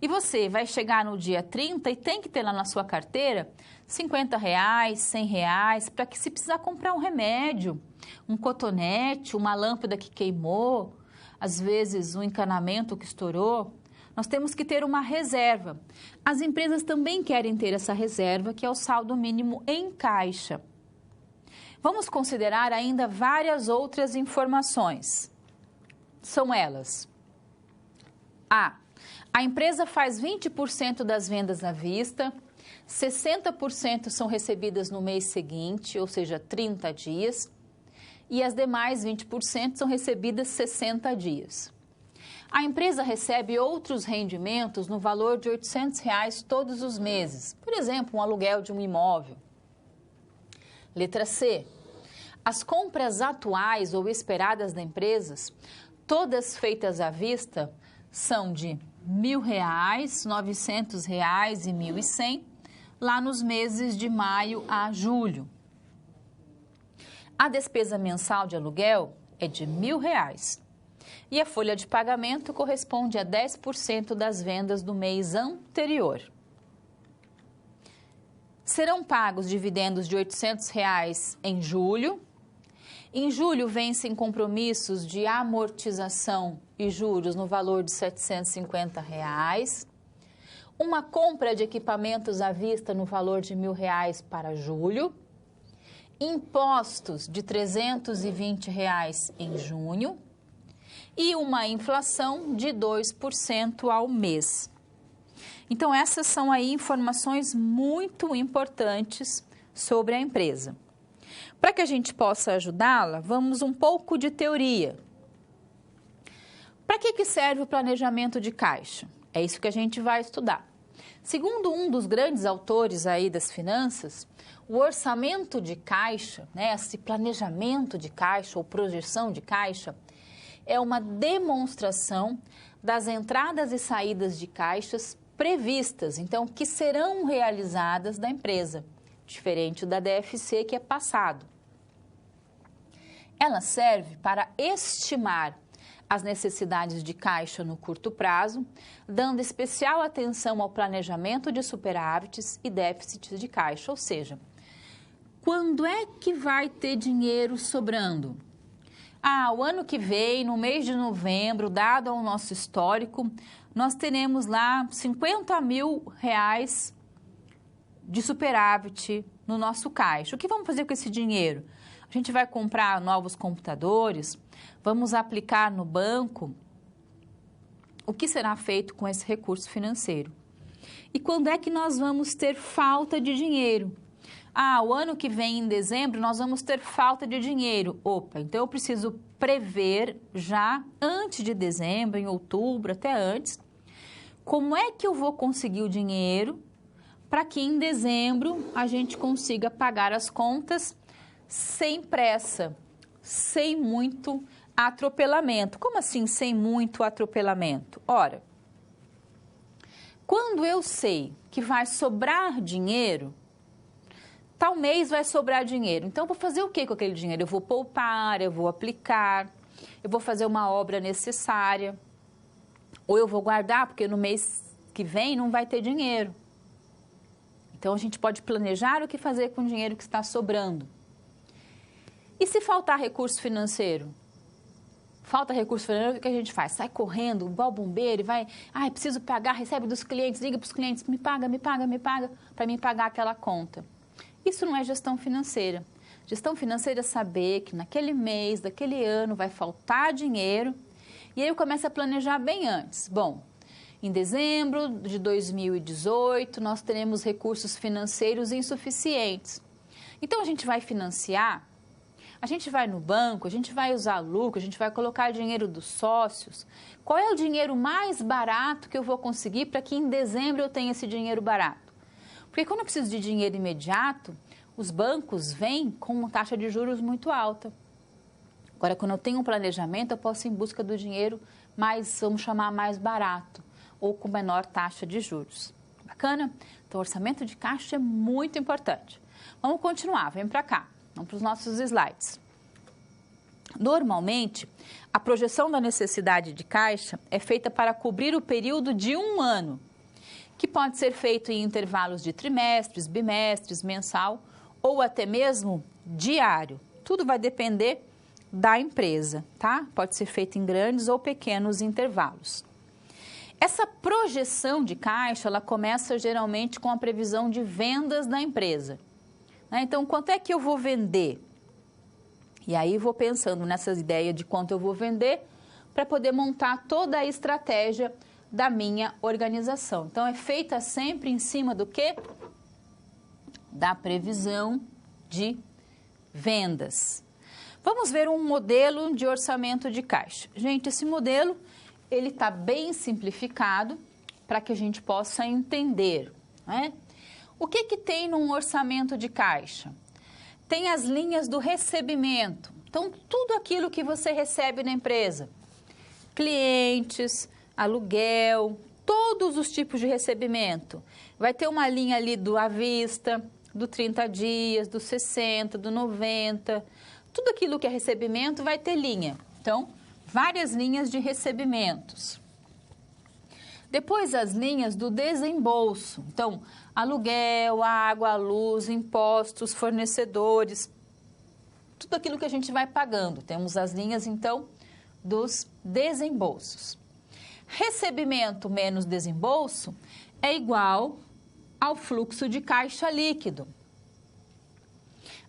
e você vai chegar no dia 30 e tem que ter lá na sua carteira R$ 50, R$ 100, para que se precisar comprar um remédio, um cotonete, uma lâmpada que queimou, às vezes um encanamento que estourou, nós temos que ter uma reserva. As empresas também querem ter essa reserva, que é o saldo mínimo em caixa. Vamos considerar ainda várias outras informações. São elas: a empresa faz 20% das vendas à vista, 60% são recebidas no mês seguinte, ou seja, 30 dias, e as demais 20% são recebidas 60 dias. A empresa recebe outros rendimentos no valor de R$ 800 todos os meses, por exemplo, um aluguel de um imóvel. Letra C. As compras atuais ou esperadas da empresa, todas feitas à vista, são de R$ 1.000, R$ 900 e R$ 1.100, lá nos meses de maio a julho. A despesa mensal de aluguel é de R$ 1.000 e a folha de pagamento corresponde a 10% das vendas do mês anterior. Serão pagos dividendos de R$ 800 em julho. Em julho, vencem compromissos de amortização e juros no valor de R$ 750. Uma compra de equipamentos à vista no valor de R$ 1.000 para julho. Impostos de R$ 320 em junho. E uma inflação de 2% ao mês. Então, essas são aí informações muito importantes sobre a empresa. Para que a gente possa ajudá-la, vamos um pouco de teoria. Para que serve o planejamento de caixa? É isso que a gente vai estudar. Segundo um dos grandes autores aí das finanças, o orçamento de caixa, esse planejamento de caixa ou projeção de caixa, é uma demonstração das entradas e saídas de caixas previstas, então, que serão realizadas da empresa, diferente da DFC, que é passado. Ela serve para estimar as necessidades de caixa no curto prazo, dando especial atenção ao planejamento de superávites e déficits de caixa, ou seja, quando é que vai ter dinheiro sobrando? O ano que vem, no mês de novembro, dado ao nosso histórico, nós teremos lá R$ 50 mil de superávit no nosso caixa. O que vamos fazer com esse dinheiro? A gente vai comprar novos computadores, vamos aplicar no banco. O que será feito com esse recurso financeiro? E quando é que nós vamos ter falta de dinheiro? O ano que vem, em dezembro, nós vamos ter falta de dinheiro. Então eu preciso prever já antes de dezembro, em outubro, até antes, como é que eu vou conseguir o dinheiro para que em dezembro a gente consiga pagar as contas sem pressa, sem muito atropelamento. Como assim sem muito atropelamento? Ora, Quando eu sei que vai sobrar dinheiro, tal mês vai sobrar dinheiro. Então, eu vou fazer o que com aquele dinheiro? Eu vou poupar, eu vou aplicar, eu vou fazer uma obra necessária, ou eu vou guardar, porque no mês que vem não vai ter dinheiro. Então, a gente pode planejar o que fazer com o dinheiro que está sobrando. E se faltar recurso financeiro? Falta recurso financeiro, o que a gente faz? Sai correndo, igual bombeiro, e vai, preciso pagar, recebe dos clientes, liga para os clientes, me paga, para mim pagar aquela conta. Isso não é gestão financeira. Gestão financeira é saber que naquele mês, daquele ano, vai faltar dinheiro, e aí eu começo a planejar bem antes. Bom, em dezembro de 2018, nós teremos recursos financeiros insuficientes. Então, a gente vai financiar, a gente vai no banco, a gente vai usar lucro, a gente vai colocar dinheiro dos sócios. Qual é o dinheiro mais barato que eu vou conseguir para que em dezembro eu tenha esse dinheiro barato? Porque quando eu preciso de dinheiro imediato, os bancos vêm com uma taxa de juros muito alta. Agora, quando eu tenho um planejamento, eu posso ir em busca do dinheiro mais, vamos chamar, mais barato, ou com menor taxa de juros. Bacana? Então, o orçamento de caixa é muito importante. Vamos continuar, vem para cá, vamos para os nossos slides. Normalmente, a projeção da necessidade de caixa é feita para cobrir o período de um ano, que pode ser feito em intervalos de trimestres, bimestres, mensal ou até mesmo diário. Tudo vai depender da empresa, tá? Pode ser feito em grandes ou pequenos intervalos. Essa projeção de caixa, ela começa geralmente com a previsão de vendas da empresa. Então, quanto é que eu vou vender? E aí vou pensando nessa ideia de quanto eu vou vender para poder montar toda a estratégia da minha organização. Então, é feita sempre em cima do quê? Da previsão de vendas. Vamos ver um modelo de orçamento de caixa. Gente, esse modelo, ele está bem simplificado para que a gente possa entender, né? O que tem num orçamento de caixa? Tem as linhas do recebimento. Então, tudo aquilo que você recebe na empresa. Clientes, aluguel, todos os tipos de recebimento. Vai ter uma linha ali do à vista, do 30 dias, do 60, do 90. Tudo aquilo que é recebimento vai ter linha. Então, várias linhas de recebimentos. Depois, as linhas do desembolso. Então, aluguel, água, luz, impostos, fornecedores, tudo aquilo que a gente vai pagando. Temos as linhas, então, dos desembolsos. Recebimento menos desembolso é igual ao fluxo de caixa líquido.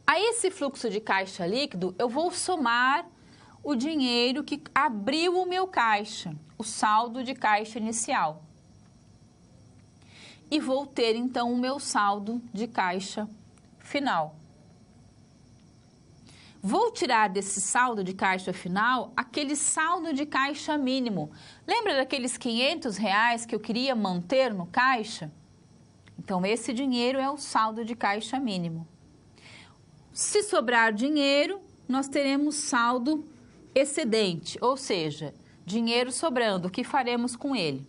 A esse fluxo de caixa líquido, eu vou somar o dinheiro que abriu o meu caixa, o saldo de caixa inicial. E vou ter, então, o meu saldo de caixa final. Vou tirar desse saldo de caixa final aquele saldo de caixa mínimo. Lembra daqueles R$500 que eu queria manter no caixa? Então, esse dinheiro é o saldo de caixa mínimo. Se sobrar dinheiro, nós teremos saldo excedente, ou seja, dinheiro sobrando. O que faremos com ele?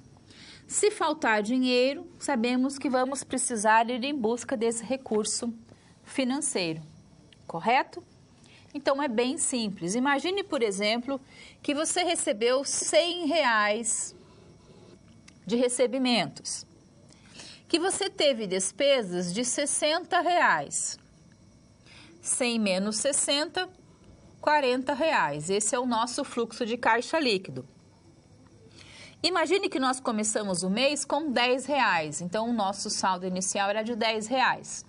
Se faltar dinheiro, sabemos que vamos precisar ir em busca desse recurso financeiro, correto? Então, é bem simples. Imagine, por exemplo, que você recebeu R$100 de recebimentos, que você teve despesas de R$60. 100 menos 60, R$40. Esse é o nosso fluxo de caixa líquido. Imagine que nós começamos o mês com R$10, então o nosso saldo inicial era de R$10.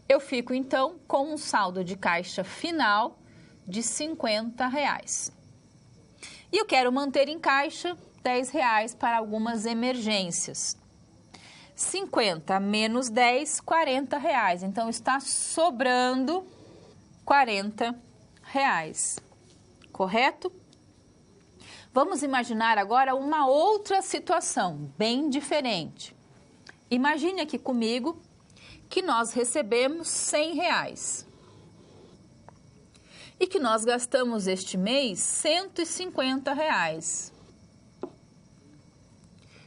Eu fico, então, com um saldo de caixa final de R$50. E eu quero manter em caixa R$10 para algumas emergências. 50 menos 10, R$40. Então, está sobrando R$40, correto? Vamos imaginar agora uma outra situação, bem diferente. Imagine aqui comigo que nós recebemos R$100 e que nós gastamos este mês R$150.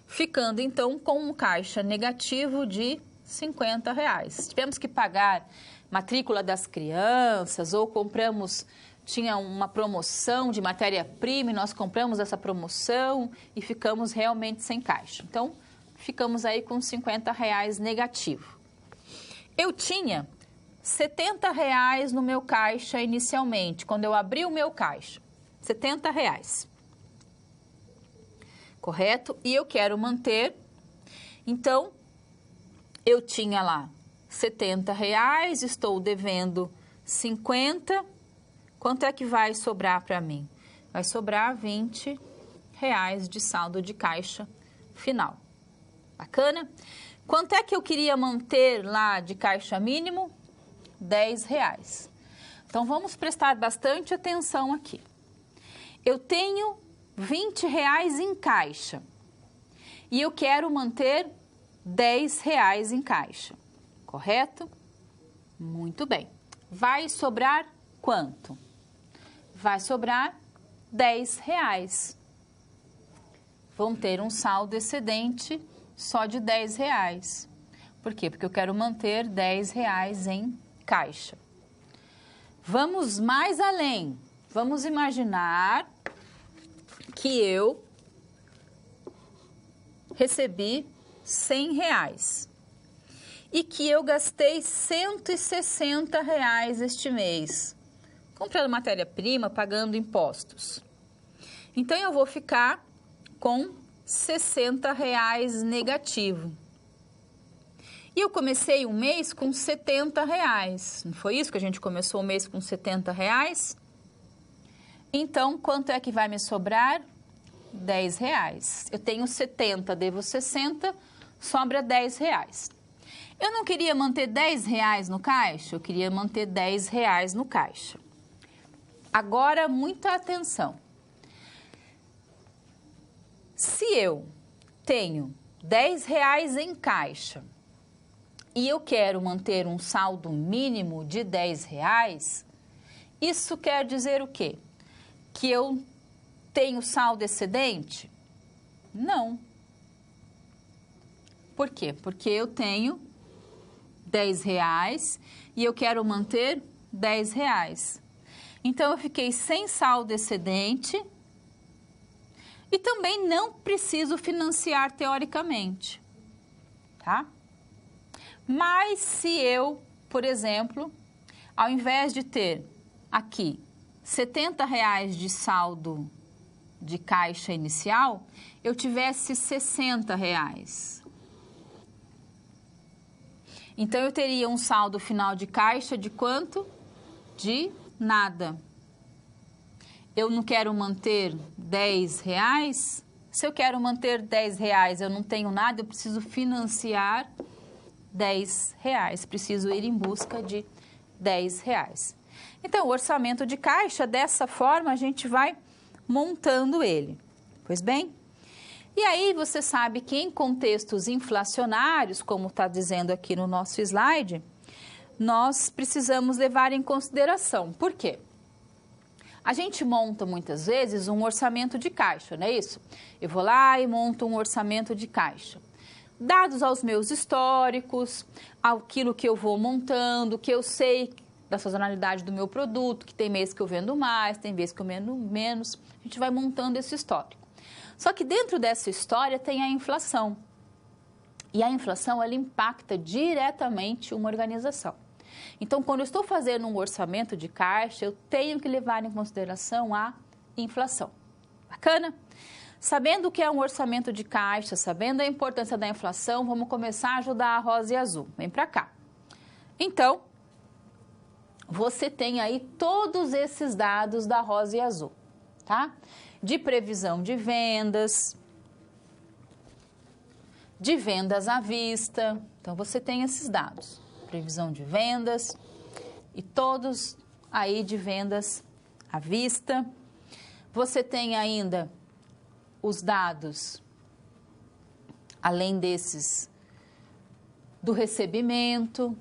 ficando então com um caixa negativo de R$50. Tivemos que pagar matrícula das crianças ou tinha uma promoção de matéria-prima e nós compramos essa promoção e ficamos realmente sem caixa. Então, ficamos aí com R$50 negativo. Eu tinha R$70 no meu caixa inicialmente, quando eu abri o meu caixa. R$70. Correto? E eu quero manter, então, eu tinha lá R$70, estou devendo 50. Quanto é que vai sobrar para mim? Vai sobrar R$20 de saldo de caixa final. Bacana? Quanto é que eu queria manter lá de caixa mínimo? R$10. Então, vamos prestar bastante atenção aqui. Eu tenho R$20 em caixa e eu quero manter R$10 em caixa, correto? Muito bem. Vai sobrar quanto? Vai sobrar R$10. Vamos ter um saldo excedente só de R$10. Por quê? Porque eu quero manter R$10 em caixa. Vamos mais além. Vamos imaginar que eu recebi R$100 e que eu gastei R$160 este mês, comprando matéria-prima, pagando impostos. Então, eu vou ficar com R$60 negativo. E eu comecei o mês com R$70. Não foi isso que a gente começou o mês com R$70? Então, quanto é que vai me sobrar? R$10. Eu tenho 70, devo 60, sobra R$10. Eu não queria manter R$10 no caixa, eu queria manter R$10 no caixa. Agora, muita atenção. Se eu tenho R$10 em caixa e eu quero manter um saldo mínimo de R$10, isso quer dizer o quê? Que eu tenho saldo excedente? Não. Por quê? Porque eu tenho R$10 e eu quero manter R$10. Então, eu fiquei sem saldo excedente e também não preciso financiar teoricamente, tá? Mas se eu, por exemplo, ao invés de ter aqui R$70 de saldo de caixa inicial, eu tivesse R$60. Então, eu teria um saldo final de caixa de quanto? De nada. Eu não quero manter R$10. Se eu quero manter R$10, eu não tenho nada, eu preciso financiar R$10. Preciso ir em busca de R$10. Então, o orçamento de caixa, dessa forma, a gente vai montando ele. Pois bem? E aí, você sabe que em contextos inflacionários, como está dizendo aqui no nosso slide, nós precisamos levar em consideração. Por quê? A gente monta, muitas vezes, um orçamento de caixa, não é isso? Eu vou lá e monto um orçamento de caixa. Dados aos meus históricos, aquilo que eu vou montando, que eu sei da sazonalidade do meu produto, que tem mês que eu vendo mais, tem mês que eu vendo menos, a gente vai montando esse histórico. Só que dentro dessa história tem a inflação. E a inflação, ela impacta diretamente uma organização. Então, quando eu estou fazendo um orçamento de caixa, eu tenho que levar em consideração a inflação. Bacana? Sabendo o que é um orçamento de caixa, sabendo a importância da inflação, vamos começar a ajudar a Rosa e a Azul. Vem para cá. Então, você tem aí todos esses dados da Rosa e Azul, tá? De previsão de vendas à vista. Então, você tem esses dados. Previsão de vendas e todos aí de vendas à vista. Você tem ainda os dados, além desses, do recebimento,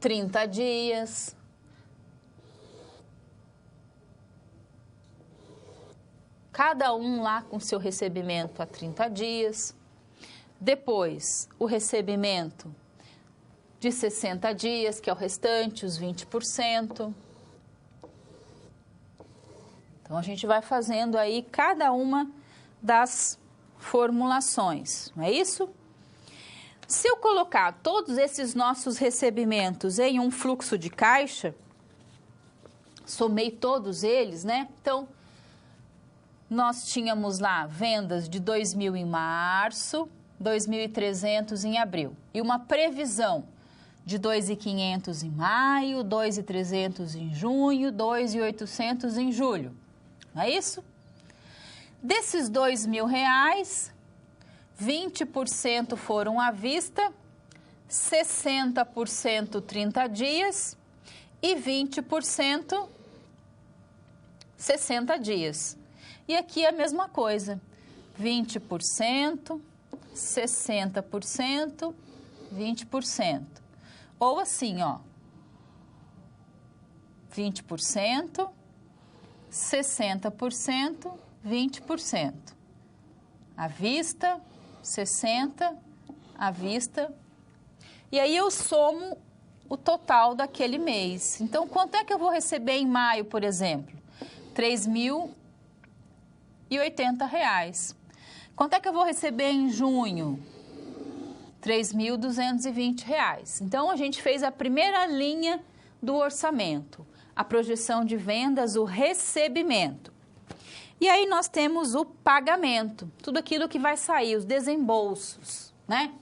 30 dias, cada um lá com seu recebimento a 30 dias. Depois, o recebimento de 60 dias, que é o restante, os 20%. Então, a gente vai fazendo aí cada uma das formulações, não é isso? Se eu colocar todos esses nossos recebimentos em um fluxo de caixa, somei todos eles, né? Então, nós tínhamos lá vendas de 2.000 em março, 2.300 em abril. E uma previsão de 2.500 em maio, 2.300 em junho, 2.800 em julho. Não é isso? Desses R$2.000, 20% foram à vista, 60% 30 dias e 20% 60 dias. E aqui é a mesma coisa, 20%, 60%, 20%. Ou assim, ó, 20%, 60%, 20%. À vista, 60%, à vista. E aí eu somo o total daquele mês. Então, quanto é que eu vou receber em maio, por exemplo? R$3.080. Quanto é que eu vou receber em junho? R$3.220. Então, a gente fez a primeira linha do orçamento, a projeção de vendas, o recebimento. E aí nós temos o pagamento, tudo aquilo que vai sair, os desembolsos, né?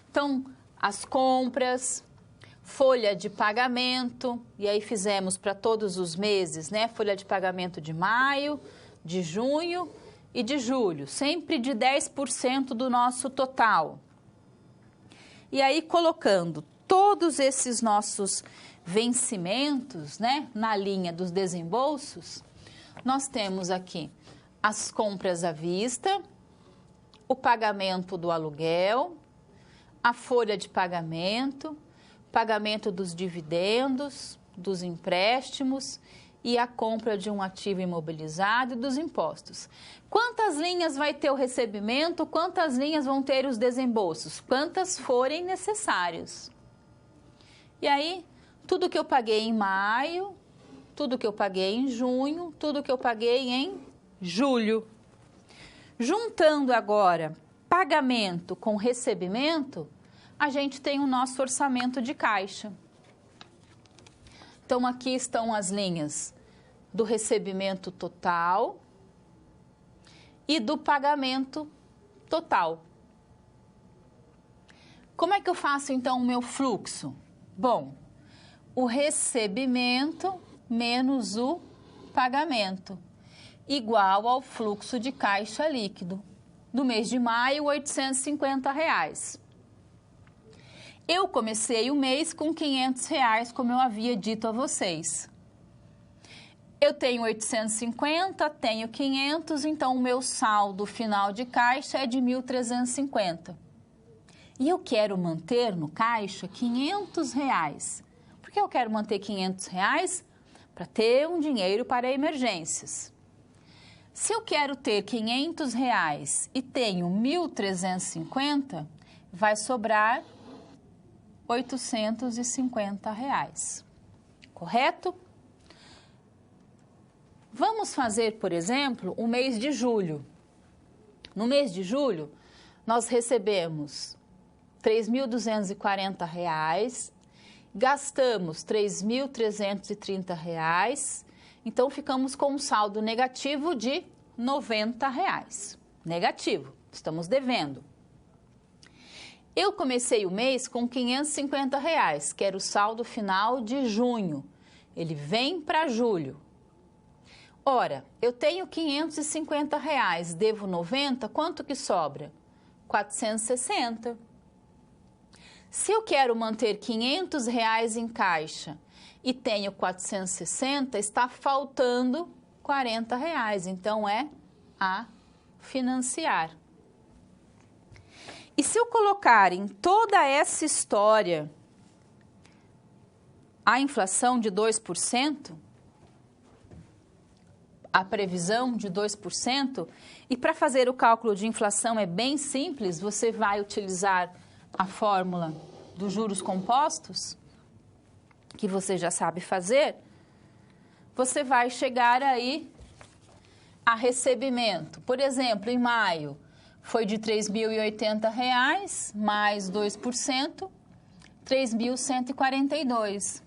Então, as compras, folha de pagamento, e aí fizemos para todos os meses, né? Folha de pagamento de maio, de junho e de julho, sempre de 10% do nosso total. E aí, colocando todos esses nossos vencimentos, né, na linha dos desembolsos, nós temos aqui as compras à vista, o pagamento do aluguel, a folha de pagamento, pagamento dos dividendos, dos empréstimos e a compra de um ativo imobilizado e dos impostos. Quantas linhas vai ter o recebimento? Quantas linhas vão ter os desembolsos? Quantas forem necessários. E aí, tudo que eu paguei em maio, tudo que eu paguei em junho, tudo que eu paguei em julho. Juntando agora pagamento com recebimento, a gente tem o nosso orçamento de caixa. Então, aqui estão as linhas do recebimento total e do pagamento total. Como é que eu faço, então, o meu fluxo? Bom, o recebimento menos o pagamento, igual ao fluxo de caixa líquido. No mês de maio, R$850. Eu comecei o mês com R$500, como eu havia dito a vocês. Eu tenho 850, tenho 500, então o meu saldo final de caixa é de 1.350. E eu quero manter no caixa R$500. Por que eu quero manter R$500? Para ter um dinheiro para emergências. Se eu quero ter R$500 e tenho 1.350, vai sobrar R$850. Correto? Vamos fazer, por exemplo, o mês de julho. No mês de julho, nós recebemos R$3.240, gastamos R$3.330, então ficamos com um saldo negativo de R$90. Negativo, estamos devendo. Eu comecei o mês com R$550, que era o saldo final de junho. Ele vem para julho. Ora, eu tenho R$550, devo 90, quanto que sobra? 460. Se eu quero manter R$500 em caixa e tenho 460, está faltando R$40, então é a financiar. E se eu colocar em toda essa história a inflação de 2%, a previsão de 2%, e para fazer o cálculo de inflação é bem simples, você vai utilizar a fórmula dos juros compostos, que você já sabe fazer, você vai chegar aí a recebimento. Por exemplo, em maio foi de R$ 3.080, mais 2%, R$ 3.142.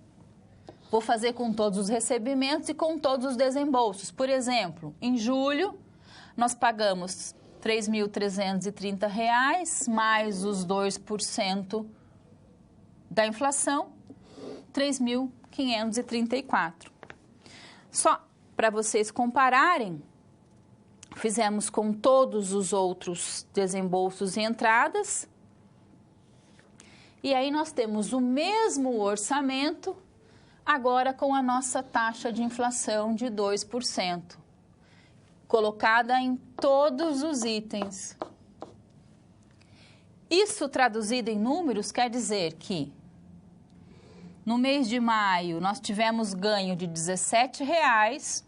Vou fazer com todos os recebimentos e com todos os desembolsos. Por exemplo, em julho, nós pagamos R$ 3.330, mais os 2% da inflação, R$ 3.534. Só para vocês compararem, fizemos com todos os outros desembolsos e entradas, e aí nós temos o mesmo orçamento, agora com a nossa taxa de inflação de 2%, colocada em todos os itens. Isso traduzido em números quer dizer que no mês de maio nós tivemos ganho de R$ 17,00,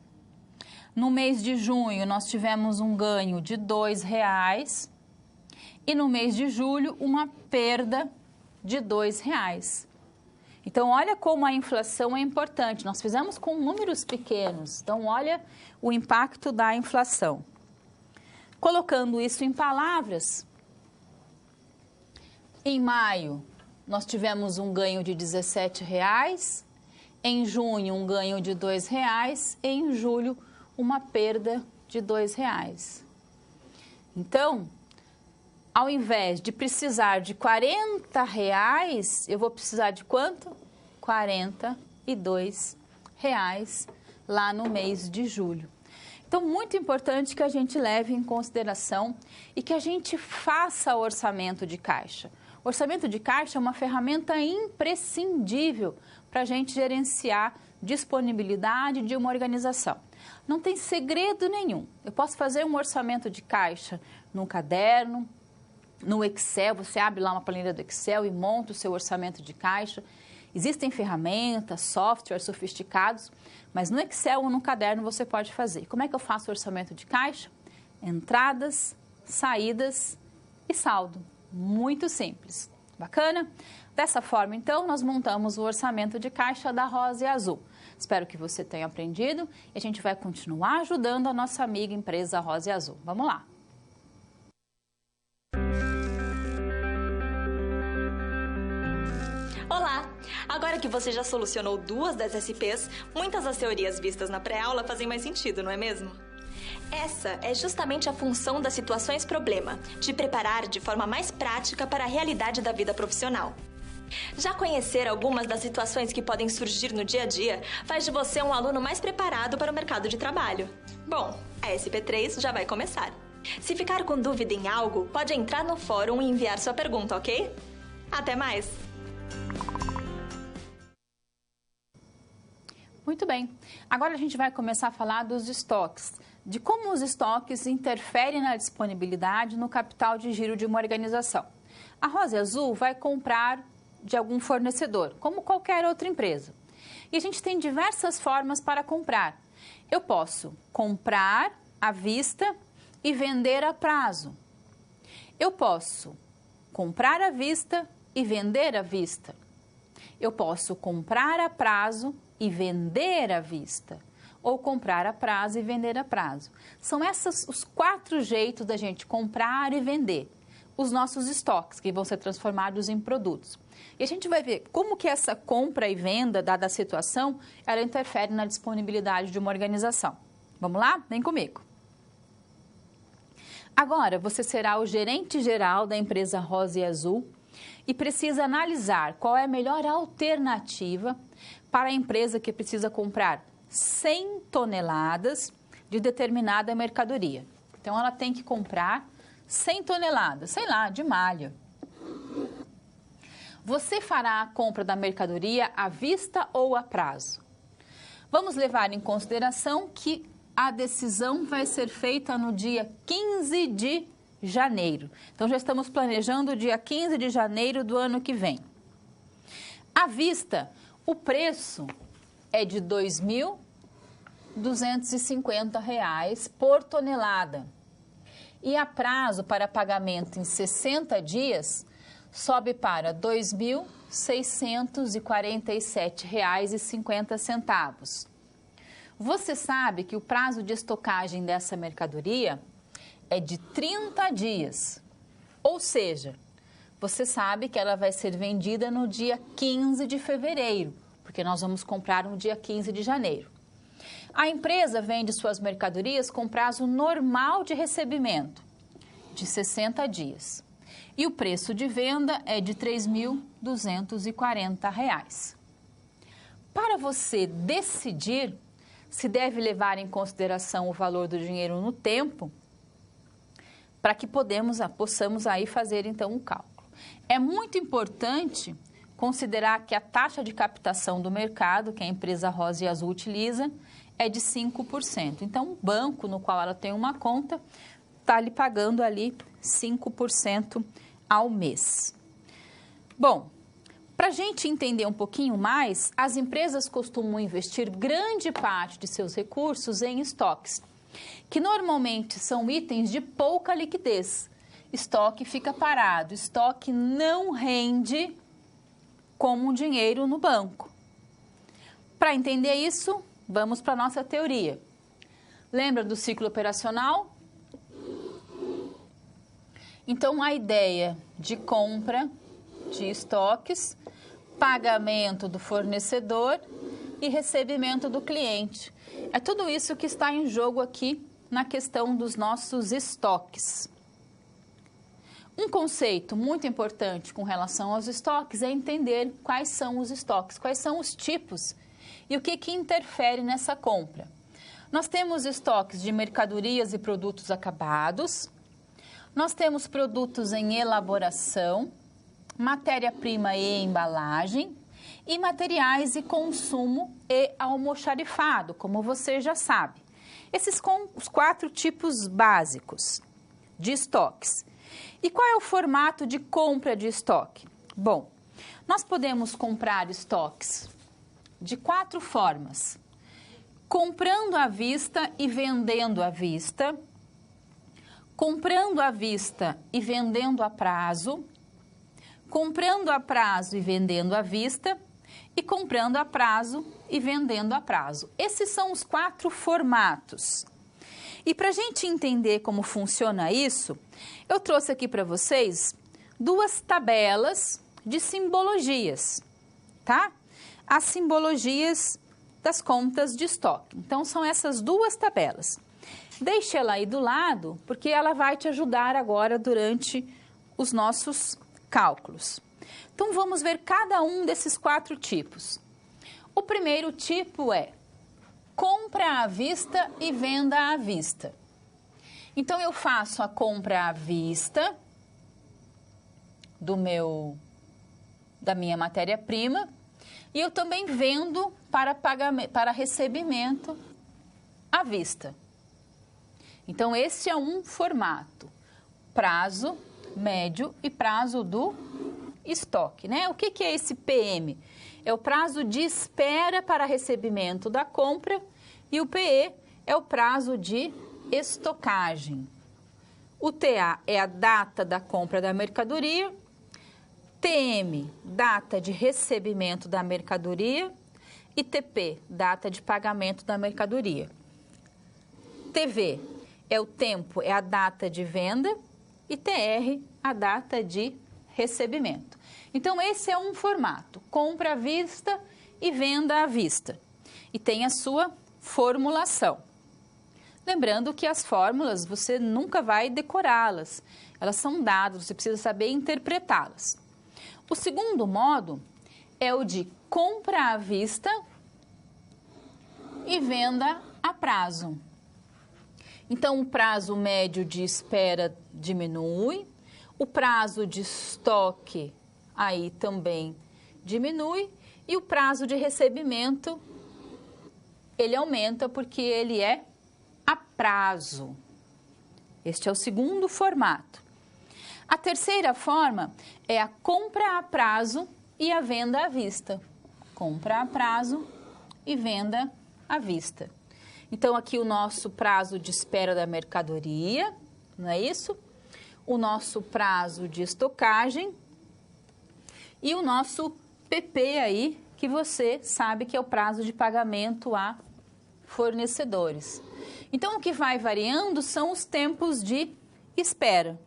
no mês de junho nós tivemos um ganho de R$ 2,00 e no mês de julho uma perda de R$ 2,00. Então, olha como a inflação é importante. Nós fizemos com números pequenos. Então, olha o impacto da inflação. Colocando isso em palavras, em maio, nós tivemos um ganho de R$ 17,00, em junho, um ganho de R$ 2,00 e em julho, uma perda de R$ 2,00. Então, ao invés de precisar de R$ 40,00, eu vou precisar de quanto? R$ 42,00 lá no mês de julho. Então, muito importante que a gente leve em consideração e que a gente faça orçamento de caixa. O orçamento de caixa é uma ferramenta imprescindível para a gente gerenciar disponibilidade de uma organização. Não tem segredo nenhum. Eu posso fazer um orçamento de caixa num caderno, no Excel, você abre lá uma planilha do Excel e monta o seu orçamento de caixa. Existem ferramentas, softwares sofisticados, mas no Excel ou no caderno você pode fazer. Como é que eu faço o orçamento de caixa? Entradas, saídas e saldo. Muito simples. Bacana? Dessa forma, então, nós montamos o orçamento de caixa da Rosa e Azul. Espero que você tenha aprendido e a gente vai continuar ajudando a nossa amiga empresa Rosa e Azul. Vamos lá! Olá! Agora que você já solucionou 2 das SPs, muitas das teorias vistas na pré-aula fazem mais sentido, não é mesmo? Essa é justamente a função das situações problema, te preparar de forma mais prática para a realidade da vida profissional. Já conhecer algumas das situações que podem surgir no dia a dia faz de você um aluno mais preparado para o mercado de trabalho. Bom, a SP3 já vai começar. Se ficar com dúvida em algo, pode entrar no fórum e enviar sua pergunta, ok? Até mais! Muito bem. Agora a gente vai começar a falar dos estoques, de como os estoques interferem na disponibilidade no capital de giro de uma organização. A Rosa e Azul vai comprar de algum fornecedor, como qualquer outra empresa. E a gente tem diversas formas para comprar. Eu posso comprar à vista e vender a prazo. Eu posso comprar à vista e vender à vista. Eu posso comprar a prazo e vender à vista, ou comprar a prazo e vender a prazo. São esses os 4 jeitos da gente comprar e vender os nossos estoques, que vão ser transformados em produtos. E a gente vai ver como que essa compra e venda, dada a situação, ela interfere na disponibilidade de uma organização. Vamos lá? Vem comigo. Agora, você será o gerente geral da empresa Rosa e Azul e precisa analisar qual é a melhor alternativa para a empresa que precisa comprar 100 toneladas de determinada mercadoria. Então, ela tem que comprar 100 toneladas, sei lá, de malha. Você fará a compra da mercadoria à vista ou a prazo? Vamos levar em consideração que a decisão vai ser feita no dia 15 de janeiro. Então, já estamos planejando o dia 15 de janeiro do ano que vem. À vista, o preço é de R$ 2.000 R$ por tonelada. E a prazo para pagamento em 60 dias sobe para R$ 2.647,50. Você sabe que o prazo de estocagem dessa mercadoria é de 30 dias. Ou seja, você sabe que ela vai ser vendida no dia 15 de fevereiro, porque nós vamos comprar no dia 15 de janeiro. A empresa vende suas mercadorias com prazo normal de recebimento, de 60 dias. E o preço de venda é de R$ 3.240. Para você decidir se deve levar em consideração o valor do dinheiro no tempo, para que possamos aí fazer então um cálculo. É muito importante considerar que a taxa de captação do mercado, que a empresa Rosa e Azul utiliza, é de 5%. Então, o banco no qual ela tem uma conta está lhe pagando ali 5% ao mês. Bom, para a gente entender um pouquinho mais, as empresas costumam investir grande parte de seus recursos em estoques, que normalmente são itens de pouca liquidez. Estoque fica parado, estoque não rende como dinheiro no banco. Para entender isso, vamos para a nossa teoria. Lembra do ciclo operacional? Então, a ideia de compra de estoques, pagamento do fornecedor e recebimento do cliente. É tudo isso que está em jogo aqui na questão dos nossos estoques. Um conceito muito importante com relação aos estoques é entender quais são os estoques, quais são os tipos e o que interfere nessa compra. Nós temos estoques de mercadorias e produtos acabados, nós temos produtos em elaboração, matéria-prima e embalagem, e materiais e consumo e almoxarifado, como você já sabe. Esses são os 4 tipos básicos de estoques. E qual é o formato de compra de estoque? Bom, nós podemos comprar estoques de 4 formas: comprando à vista e vendendo à vista, comprando à vista e vendendo a prazo, comprando a prazo e vendendo à vista e comprando a prazo e vendendo a prazo. Esses são os 4 formatos. E para a gente entender como funciona isso, eu trouxe aqui para vocês 2 tabelas de simbologias, tá? As simbologias das contas de estoque. Então, são essas 2 tabelas. Deixe ela aí do lado, porque ela vai te ajudar agora durante os nossos cálculos. Então, vamos ver cada um desses 4 tipos. O primeiro tipo é compra à vista e venda à vista. Então, eu faço a compra à vista da minha matéria-prima e eu também vendo para recebimento à vista. Então, esse é um formato: prazo, médio e prazo do estoque, né? O que é esse PM? É o prazo de espera para recebimento da compra e o PE é o prazo de estocagem. O TA é a data da compra da mercadoria, TM, data de recebimento da mercadoria e TP, data de pagamento da mercadoria. TV é o tempo, é a data de venda e TR, a data de recebimento. Então, esse é um formato: compra à vista e venda à vista. E tem a sua formulação. Lembrando que as fórmulas você nunca vai decorá-las. Elas são dados, você precisa saber interpretá-las. O segundo modo é o de compra à vista e venda a prazo. Então, o prazo médio de espera diminui, o prazo de estoque aí também diminui e o prazo de recebimento ele aumenta porque ele é a prazo. Este é o segundo formato. A terceira forma é a compra a prazo e a venda à vista. Compra a prazo e venda à vista. Então, aqui o nosso prazo de espera da mercadoria, não é isso? O nosso prazo de estocagem e o nosso PP aí, que você sabe que é o prazo de pagamento a fornecedores. Então, o que vai variando são os tempos de espera.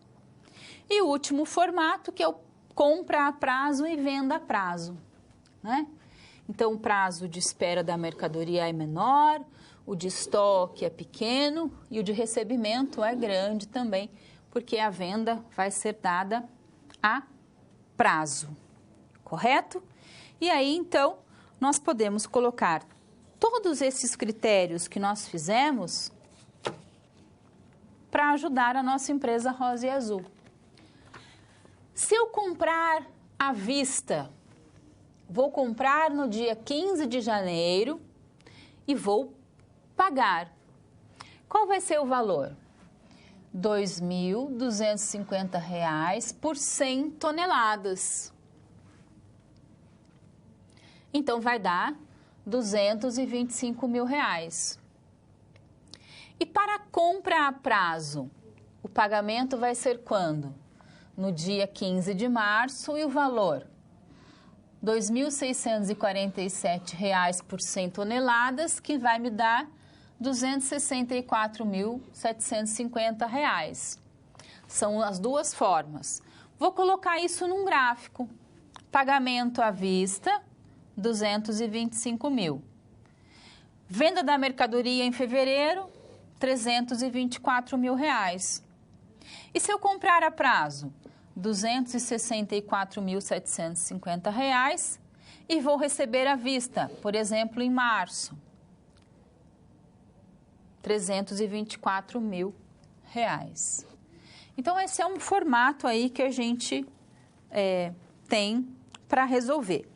E o último formato, que é o compra a prazo e venda a prazo, né? Então, o prazo de espera da mercadoria é menor, o de estoque é pequeno e o de recebimento é grande também, porque a venda vai ser dada a prazo, correto? E aí, então, nós podemos colocar todos esses critérios que nós fizemos para ajudar a nossa empresa Rosa e Azul. Se eu comprar à vista, vou comprar no dia 15 de janeiro e vou pagar. Qual vai ser o valor? R$ 2.250 por 100 toneladas. Então, vai dar R$ 225 mil. E para a compra a prazo, o pagamento vai ser quando? No dia 15 de março e o valor? R$ 2.647 por 100 toneladas, que vai me dar R$ 264.750. São as duas formas. Vou colocar isso num gráfico. Pagamento à vista, R$ 225 mil. Venda da mercadoria em fevereiro, R$ 324 mil. E se eu comprar a prazo? R$ 264.750 e vou receber à vista, por exemplo, em março, R$ 324 mil. Então, esse é um formato aí que a gente tem para resolver.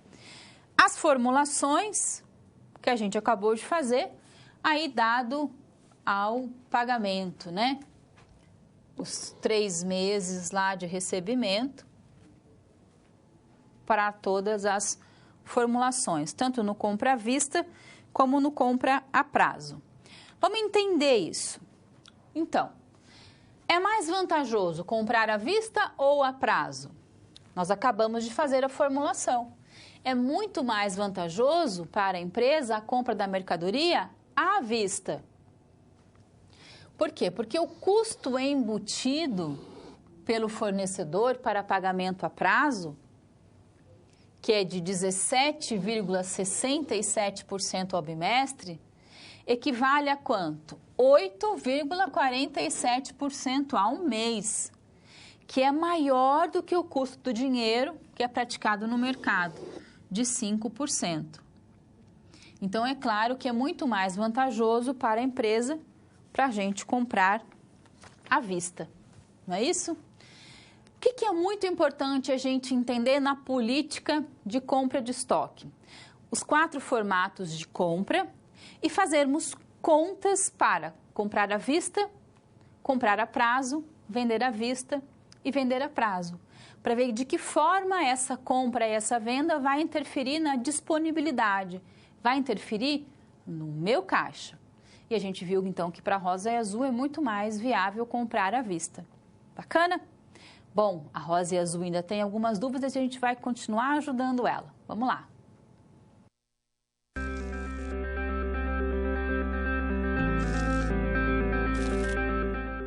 As formulações que a gente acabou de fazer, aí dado ao pagamento, né? Os 3 meses lá de recebimento para todas as formulações, tanto no compra à vista como no compra a prazo. Vamos entender isso. Então, é mais vantajoso comprar à vista ou a prazo? Nós acabamos de fazer a formulação. É muito mais vantajoso para a empresa a compra da mercadoria à vista. Por quê? Porque o custo embutido pelo fornecedor para pagamento a prazo, que é de 17,67% ao bimestre, equivale a quanto? 8,47% ao mês, que é maior do que o custo do dinheiro que é praticado no mercado, de 5%. Então, é claro que é muito mais vantajoso para a empresa para a gente comprar à vista, não é isso? O que é muito importante a gente entender na política de compra de estoque? Os 4 formatos de compra e fazermos contas para comprar à vista, comprar a prazo, vender à vista e vender a prazo, para ver de que forma essa compra e essa venda vai interferir na disponibilidade, vai interferir no meu caixa. E a gente viu, então, que para Rosa e Azul é muito mais viável comprar à vista. Bacana? Bom, a Rosa e Azul ainda tem algumas dúvidas e a gente vai continuar ajudando ela. Vamos lá.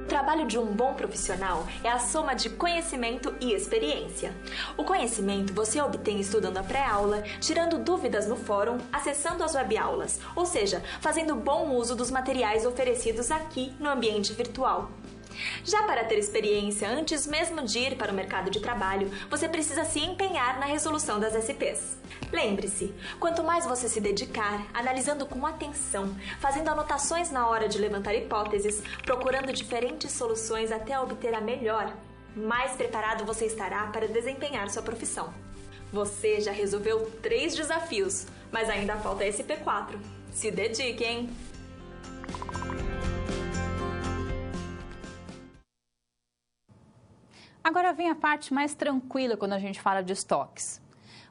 O trabalho de um bom profissional é a soma de conhecimento e experiência. O conhecimento você obtém estudando a pré-aula, tirando dúvidas no fórum, acessando as webaulas, ou seja, fazendo bom uso dos materiais oferecidos aqui no ambiente virtual. Já para ter experiência antes mesmo de ir para o mercado de trabalho, você precisa se empenhar na resolução das SPs. Lembre-se, quanto mais você se dedicar, analisando com atenção, fazendo anotações na hora de levantar hipóteses, procurando diferentes soluções até obter a melhor, mais preparado você estará para desempenhar sua profissão. Você já resolveu 3 desafios, mas ainda falta a SP4. Se dedique, hein? Agora vem a parte mais tranquila quando a gente fala de estoques.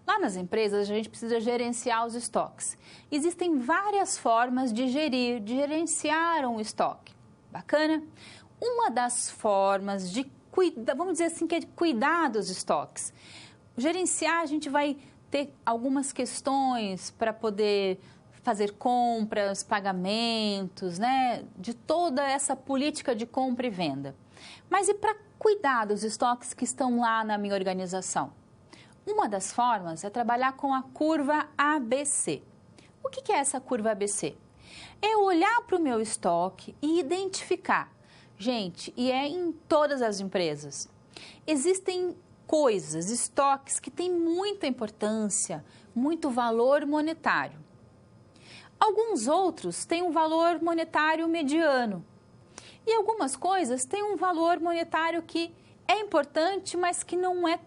Lá nas empresas, a gente precisa gerenciar os estoques. Existem várias formas de gerenciar um estoque. Bacana? Uma das formas de vamos dizer assim, que é de cuidar dos estoques. Gerenciar, a gente vai ter algumas questões para poder fazer compras, pagamentos, né? De toda essa política de compra e venda. Mas e para cuidar dos estoques que estão lá na minha organização? Uma das formas é trabalhar com a curva ABC. O que é essa curva ABC? É olhar para o meu estoque e identificar. Gente, e é em todas as empresas. Existem coisas, estoques que têm muita importância, muito valor monetário. Alguns outros têm um valor monetário mediano. E algumas coisas têm um valor monetário que é importante, mas que não é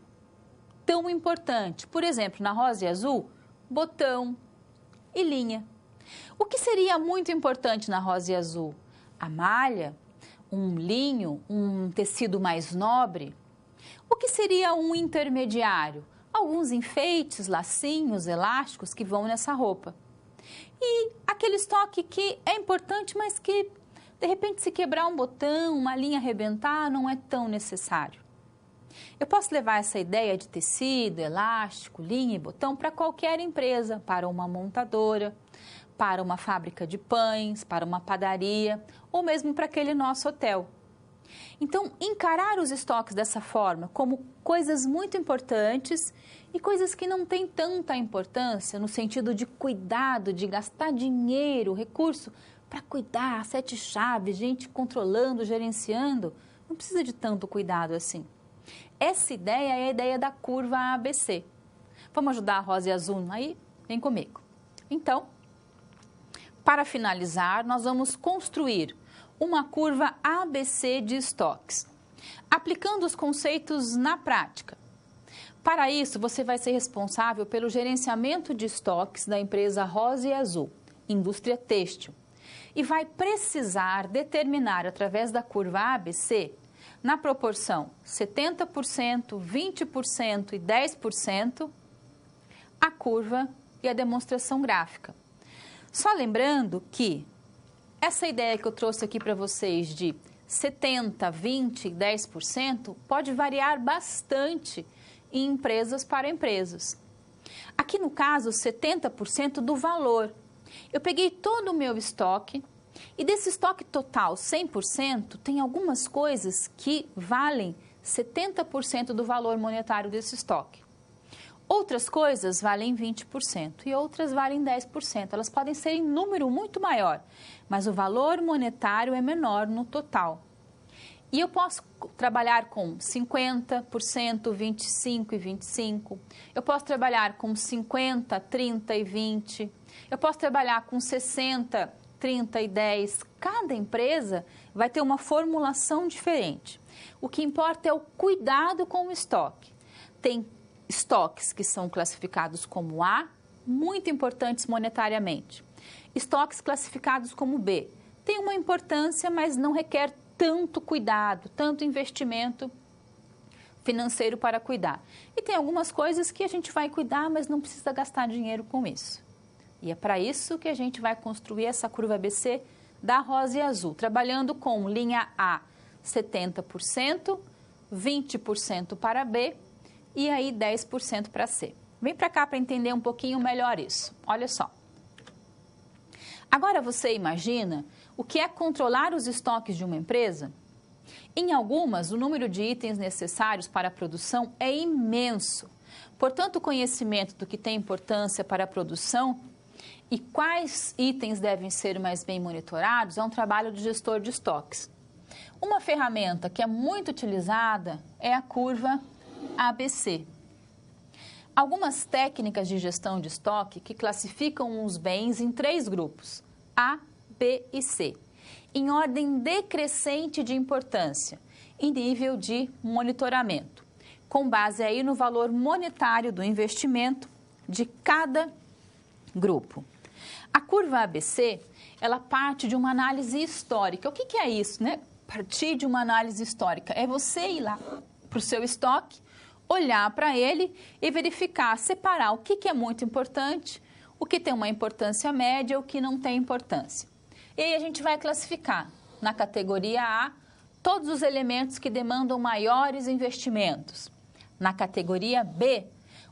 tão importante. Por exemplo, na rosa e azul, botão e linha. O que seria muito importante na rosa e azul? A malha, um linho, um tecido mais nobre. O que seria um intermediário? Alguns enfeites, lacinhos, elásticos que vão nessa roupa. E aquele estoque que é importante, mas que, de repente, se quebrar um botão, uma linha arrebentar, não é tão necessário. Eu posso levar essa ideia de tecido, elástico, linha e botão para qualquer empresa, para uma montadora, para uma fábrica de pães, para uma padaria ou mesmo para aquele nosso hotel. Então, encarar os estoques dessa forma como coisas muito importantes e coisas que não têm tanta importância no sentido de cuidado, de gastar dinheiro, recurso para cuidar, 7 chaves, gente controlando, gerenciando, não precisa de tanto cuidado assim. Essa ideia é a ideia da curva ABC. Vamos ajudar a rosa e azul aí? Vem comigo. Então, para finalizar, nós vamos construir uma curva ABC de estoques, aplicando os conceitos na prática. Para isso, você vai ser responsável pelo gerenciamento de estoques da empresa Rosa e Azul, indústria têxtil, e vai precisar determinar, através da curva ABC, na proporção 70%, 20% e 10%, a curva e a demonstração gráfica. Só lembrando que essa ideia que eu trouxe aqui para vocês de 70%, 20% e 10% pode variar bastante em empresas para empresas. Aqui no caso, 70% do valor. Eu peguei todo o meu estoque e desse estoque total, 100%, tem algumas coisas que valem 70% do valor monetário desse estoque. Outras coisas valem 20% e outras valem 10%. Elas podem ser em número muito maior, mas o valor monetário é menor no total. E eu posso trabalhar com 50%, 25% e 25%. Eu posso trabalhar com 50%, 30% e 20%. Eu posso trabalhar com 60%, 30% e 10%. Cada empresa vai ter uma formulação diferente. O que importa é o cuidado com o estoque. Tem estoques que são classificados como A, muito importantes monetariamente. Estoques classificados como B, tem uma importância, mas não requer tanto cuidado, tanto investimento financeiro para cuidar. E tem algumas coisas que a gente vai cuidar, mas não precisa gastar dinheiro com isso. E é para isso que a gente vai construir essa curva ABC da rosa e azul, trabalhando com linha A 70%, 20% para B, e aí 10% para C. Vem para cá para entender um pouquinho melhor isso. Olha só. Agora você imagina o que é controlar os estoques de uma empresa? Em algumas, o número de itens necessários para a produção é imenso. Portanto, o conhecimento do que tem importância para a produção e quais itens devem ser mais bem monitorados é um trabalho do gestor de estoques. Uma ferramenta que é muito utilizada é a curva ABC. Algumas técnicas de gestão de estoque que classificam os bens em 3 grupos, A, B e C, em ordem decrescente de importância e nível de monitoramento, com base aí no valor monetário do investimento de cada grupo. A curva ABC, ela parte de uma análise histórica. O que é isso, né? Partir de uma análise histórica é você ir lá para o seu estoque, olhar para ele e verificar, separar o que é muito importante, o que tem uma importância média, o que não tem importância. E aí a gente vai classificar na categoria A todos os elementos que demandam maiores investimentos. Na categoria B,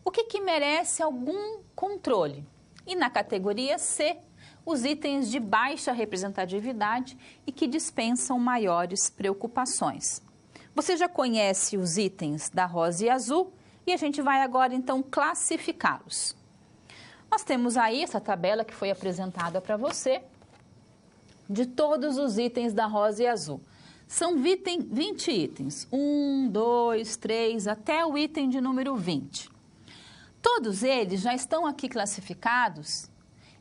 o que merece algum controle. E na categoria C, os itens de baixa representatividade e que dispensam maiores preocupações. Você já conhece os itens da rosa e azul e a gente vai agora então classificá-los. Nós temos aí essa tabela que foi apresentada para você de todos os itens da rosa e azul. São 20 itens, 1, 2, 3, até o item de número 20. Todos eles já estão aqui classificados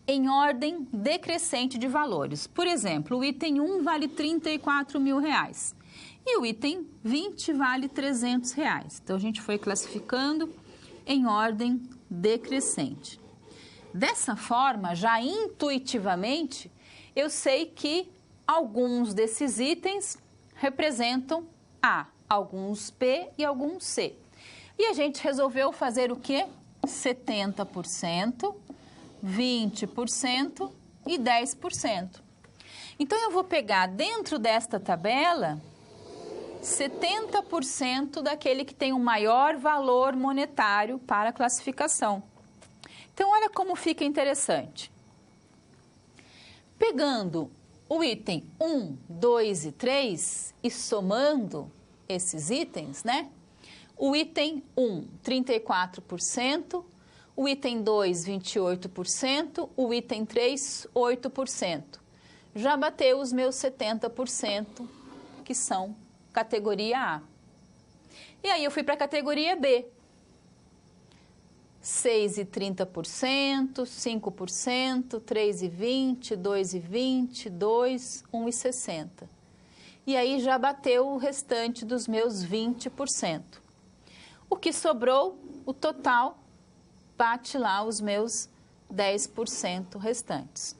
em ordem decrescente de valores. Por exemplo, o item 1 vale R$34 mil e o item 20 vale R$300. Então, a gente foi classificando em ordem decrescente. Dessa forma, já intuitivamente, eu sei que alguns desses itens representam A, alguns B e alguns C. E a gente resolveu fazer o quê? 70%, 20% e 10%. Então, eu vou pegar dentro desta tabela 70% daquele que tem o maior valor monetário para a classificação. Então, olha como fica interessante. Pegando o item 1, 2 e 3 e somando esses itens, né? O item 1, 34%, o item 2, 28%, o item 3, 8%. Já bateu os meus 70%, que são categoria A. E aí eu fui para a categoria B. 6,30%, 5%, 3,20%, 2,20%, 2%, 1,60%. E aí já bateu o restante dos meus 20%. O que sobrou, o total, bate lá os meus 10% restantes.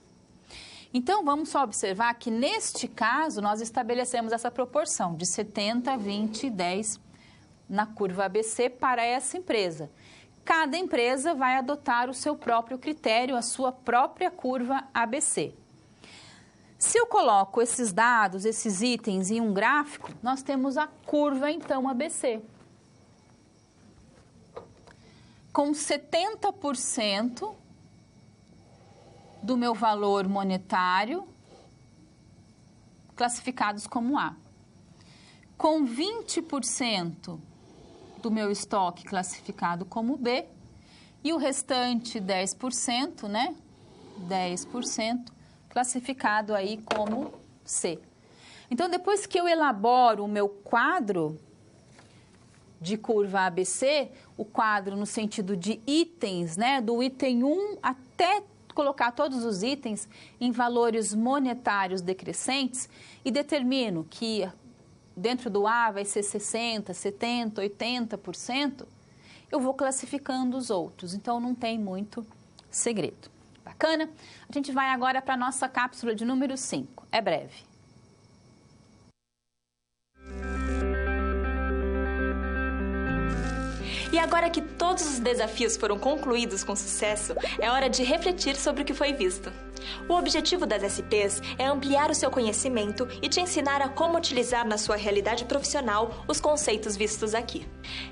Então, vamos só observar que, neste caso, nós estabelecemos essa proporção de 70, 20 e 10 na curva ABC para essa empresa. Cada empresa vai adotar o seu próprio critério, a sua própria curva ABC. Se eu coloco esses dados, esses itens em um gráfico, nós temos a curva, então, ABC. Com 70% do meu valor monetário classificados como A. Com 20% do meu estoque classificado como B e o restante 10%, né? 10% classificado aí como C. Então, depois que eu elaboro o meu quadro de curva ABC, o quadro no sentido de itens, né? Do item 1 até colocar todos os itens em valores monetários decrescentes e determino que dentro do A vai ser 60%, 70%, 80%, eu vou classificando os outros. Então, não tem muito segredo. Bacana? A gente vai agora para a nossa cápsula de número 5. É breve. E agora que todos os desafios foram concluídos com sucesso, é hora de refletir sobre o que foi visto. O objetivo das SPs é ampliar o seu conhecimento e te ensinar a como utilizar na sua realidade profissional os conceitos vistos aqui.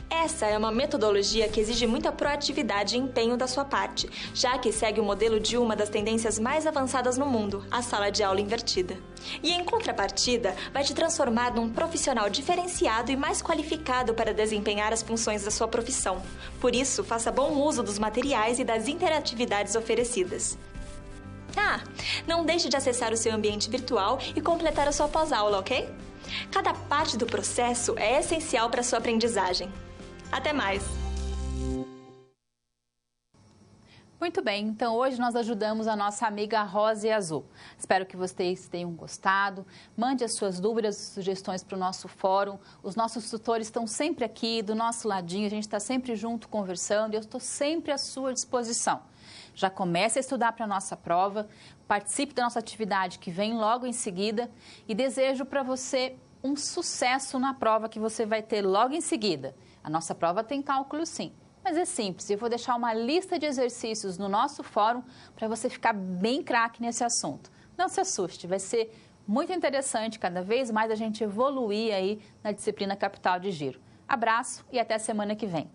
Essa é uma metodologia que exige muita proatividade e empenho da sua parte, já que segue o modelo de uma das tendências mais avançadas no mundo, a sala de aula invertida. E em contrapartida, vai te transformar num profissional diferenciado e mais qualificado para desempenhar as funções da sua profissão. Por isso, faça bom uso dos materiais e das interatividades oferecidas. Não deixe de acessar o seu ambiente virtual e completar a sua pós-aula, ok? Cada parte do processo é essencial para a sua aprendizagem. Até mais! Muito bem, então hoje nós ajudamos a nossa amiga Rosa e Azul. Espero que vocês tenham gostado. Mande as suas dúvidas e sugestões para o nosso fórum. Os nossos tutores estão sempre aqui, do nosso ladinho, a gente está sempre junto conversando e eu estou sempre à sua disposição. Já comece a estudar para a nossa prova, participe da nossa atividade que vem logo em seguida e desejo para você um sucesso na prova que você vai ter logo em seguida. A nossa prova tem cálculo sim, mas é simples. Eu vou deixar uma lista de exercícios no nosso fórum para você ficar bem craque nesse assunto. Não se assuste, vai ser muito interessante cada vez mais a gente evoluir aí na disciplina Capital de Giro. Abraço e até semana que vem.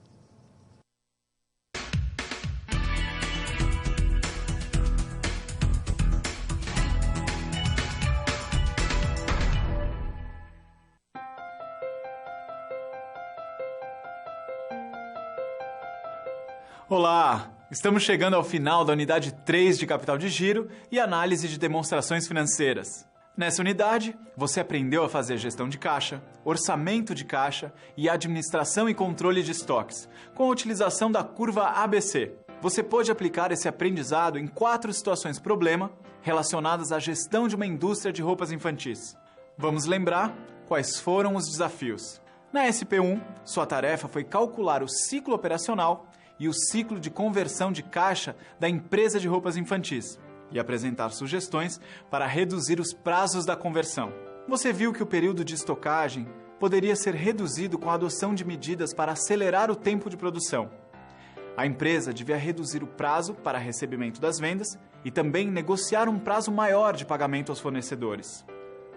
Olá! Estamos chegando ao final da unidade 3 de Capital de Giro e análise de demonstrações financeiras. Nessa unidade, você aprendeu a fazer gestão de caixa, orçamento de caixa e administração e controle de estoques, com a utilização da curva ABC. Você pôde aplicar esse aprendizado em 4 situações problema relacionadas à gestão de uma indústria de roupas infantis. Vamos lembrar quais foram os desafios. Na SP1, sua tarefa foi calcular o ciclo operacional e o ciclo de conversão de caixa da empresa de roupas infantis e apresentar sugestões para reduzir os prazos da conversão. Você viu que o período de estocagem poderia ser reduzido com a adoção de medidas para acelerar o tempo de produção. A empresa devia reduzir o prazo para recebimento das vendas e também negociar um prazo maior de pagamento aos fornecedores.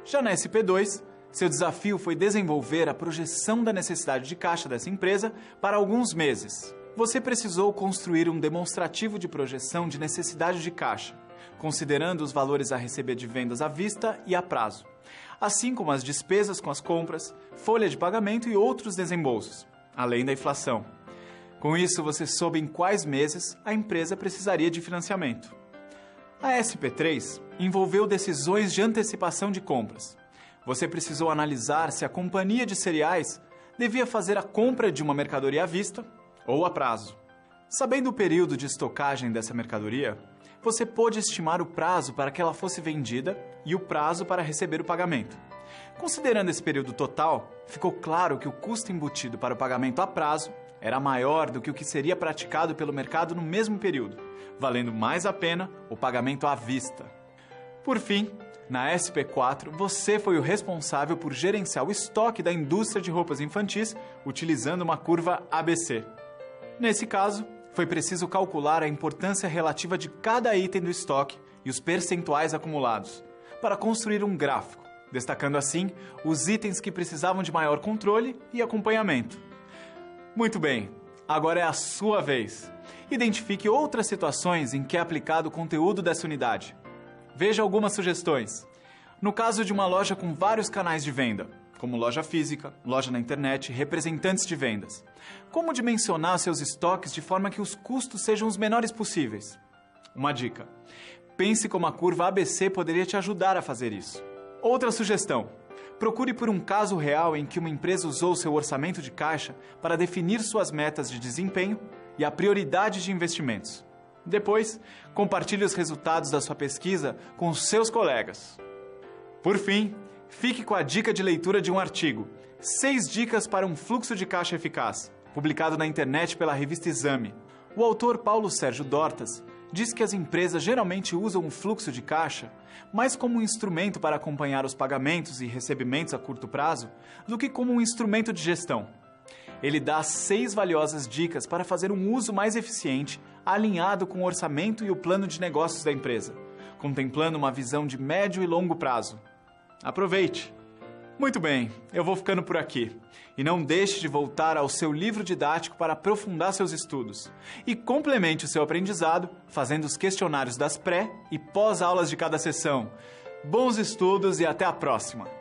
Já na SP2, seu desafio foi desenvolver a projeção da necessidade de caixa dessa empresa para alguns meses. Você precisou construir um demonstrativo de projeção de necessidade de caixa, considerando os valores a receber de vendas à vista e a prazo, assim como as despesas com as compras, folha de pagamento e outros desembolsos, além da inflação. Com isso, você soube em quais meses a empresa precisaria de financiamento. A SP3 envolveu decisões de antecipação de compras. Você precisou analisar se a companhia de cereais devia fazer a compra de uma mercadoria à vista ou a prazo. Sabendo o período de estocagem dessa mercadoria, você pôde estimar o prazo para que ela fosse vendida e o prazo para receber o pagamento. Considerando esse período total, ficou claro que o custo embutido para o pagamento a prazo era maior do que o que seria praticado pelo mercado no mesmo período, valendo mais a pena o pagamento à vista. Por fim, na SP4, você foi o responsável por gerenciar o estoque da indústria de roupas infantis utilizando uma curva ABC. Nesse caso, foi preciso calcular a importância relativa de cada item do estoque e os percentuais acumulados, para construir um gráfico, destacando assim os itens que precisavam de maior controle e acompanhamento. Muito bem, agora é a sua vez. Identifique outras situações em que é aplicado o conteúdo dessa unidade. Veja algumas sugestões. No caso de uma loja com vários canais de venda, como loja física, loja na internet, representantes de vendas. Como dimensionar seus estoques de forma que os custos sejam os menores possíveis? Uma dica: pense como a curva ABC poderia te ajudar a fazer isso. Outra sugestão: procure por um caso real em que uma empresa usou seu orçamento de caixa para definir suas metas de desempenho e a prioridade de investimentos. Depois, compartilhe os resultados da sua pesquisa com os seus colegas. Por fim, fique com a dica de leitura de um artigo, 6 dicas para um fluxo de caixa eficaz, publicado na internet pela revista Exame. O autor Paulo Sérgio Dortas diz que as empresas geralmente usam o fluxo de caixa mais como um instrumento para acompanhar os pagamentos e recebimentos a curto prazo do que como um instrumento de gestão. Ele dá 6 valiosas dicas para fazer um uso mais eficiente, alinhado com o orçamento e o plano de negócios da empresa, contemplando uma visão de médio e longo prazo. Aproveite! Muito bem, eu vou ficando por aqui. E não deixe de voltar ao seu livro didático para aprofundar seus estudos. E complemente o seu aprendizado fazendo os questionários das pré- e pós-aulas de cada sessão. Bons estudos e até a próxima!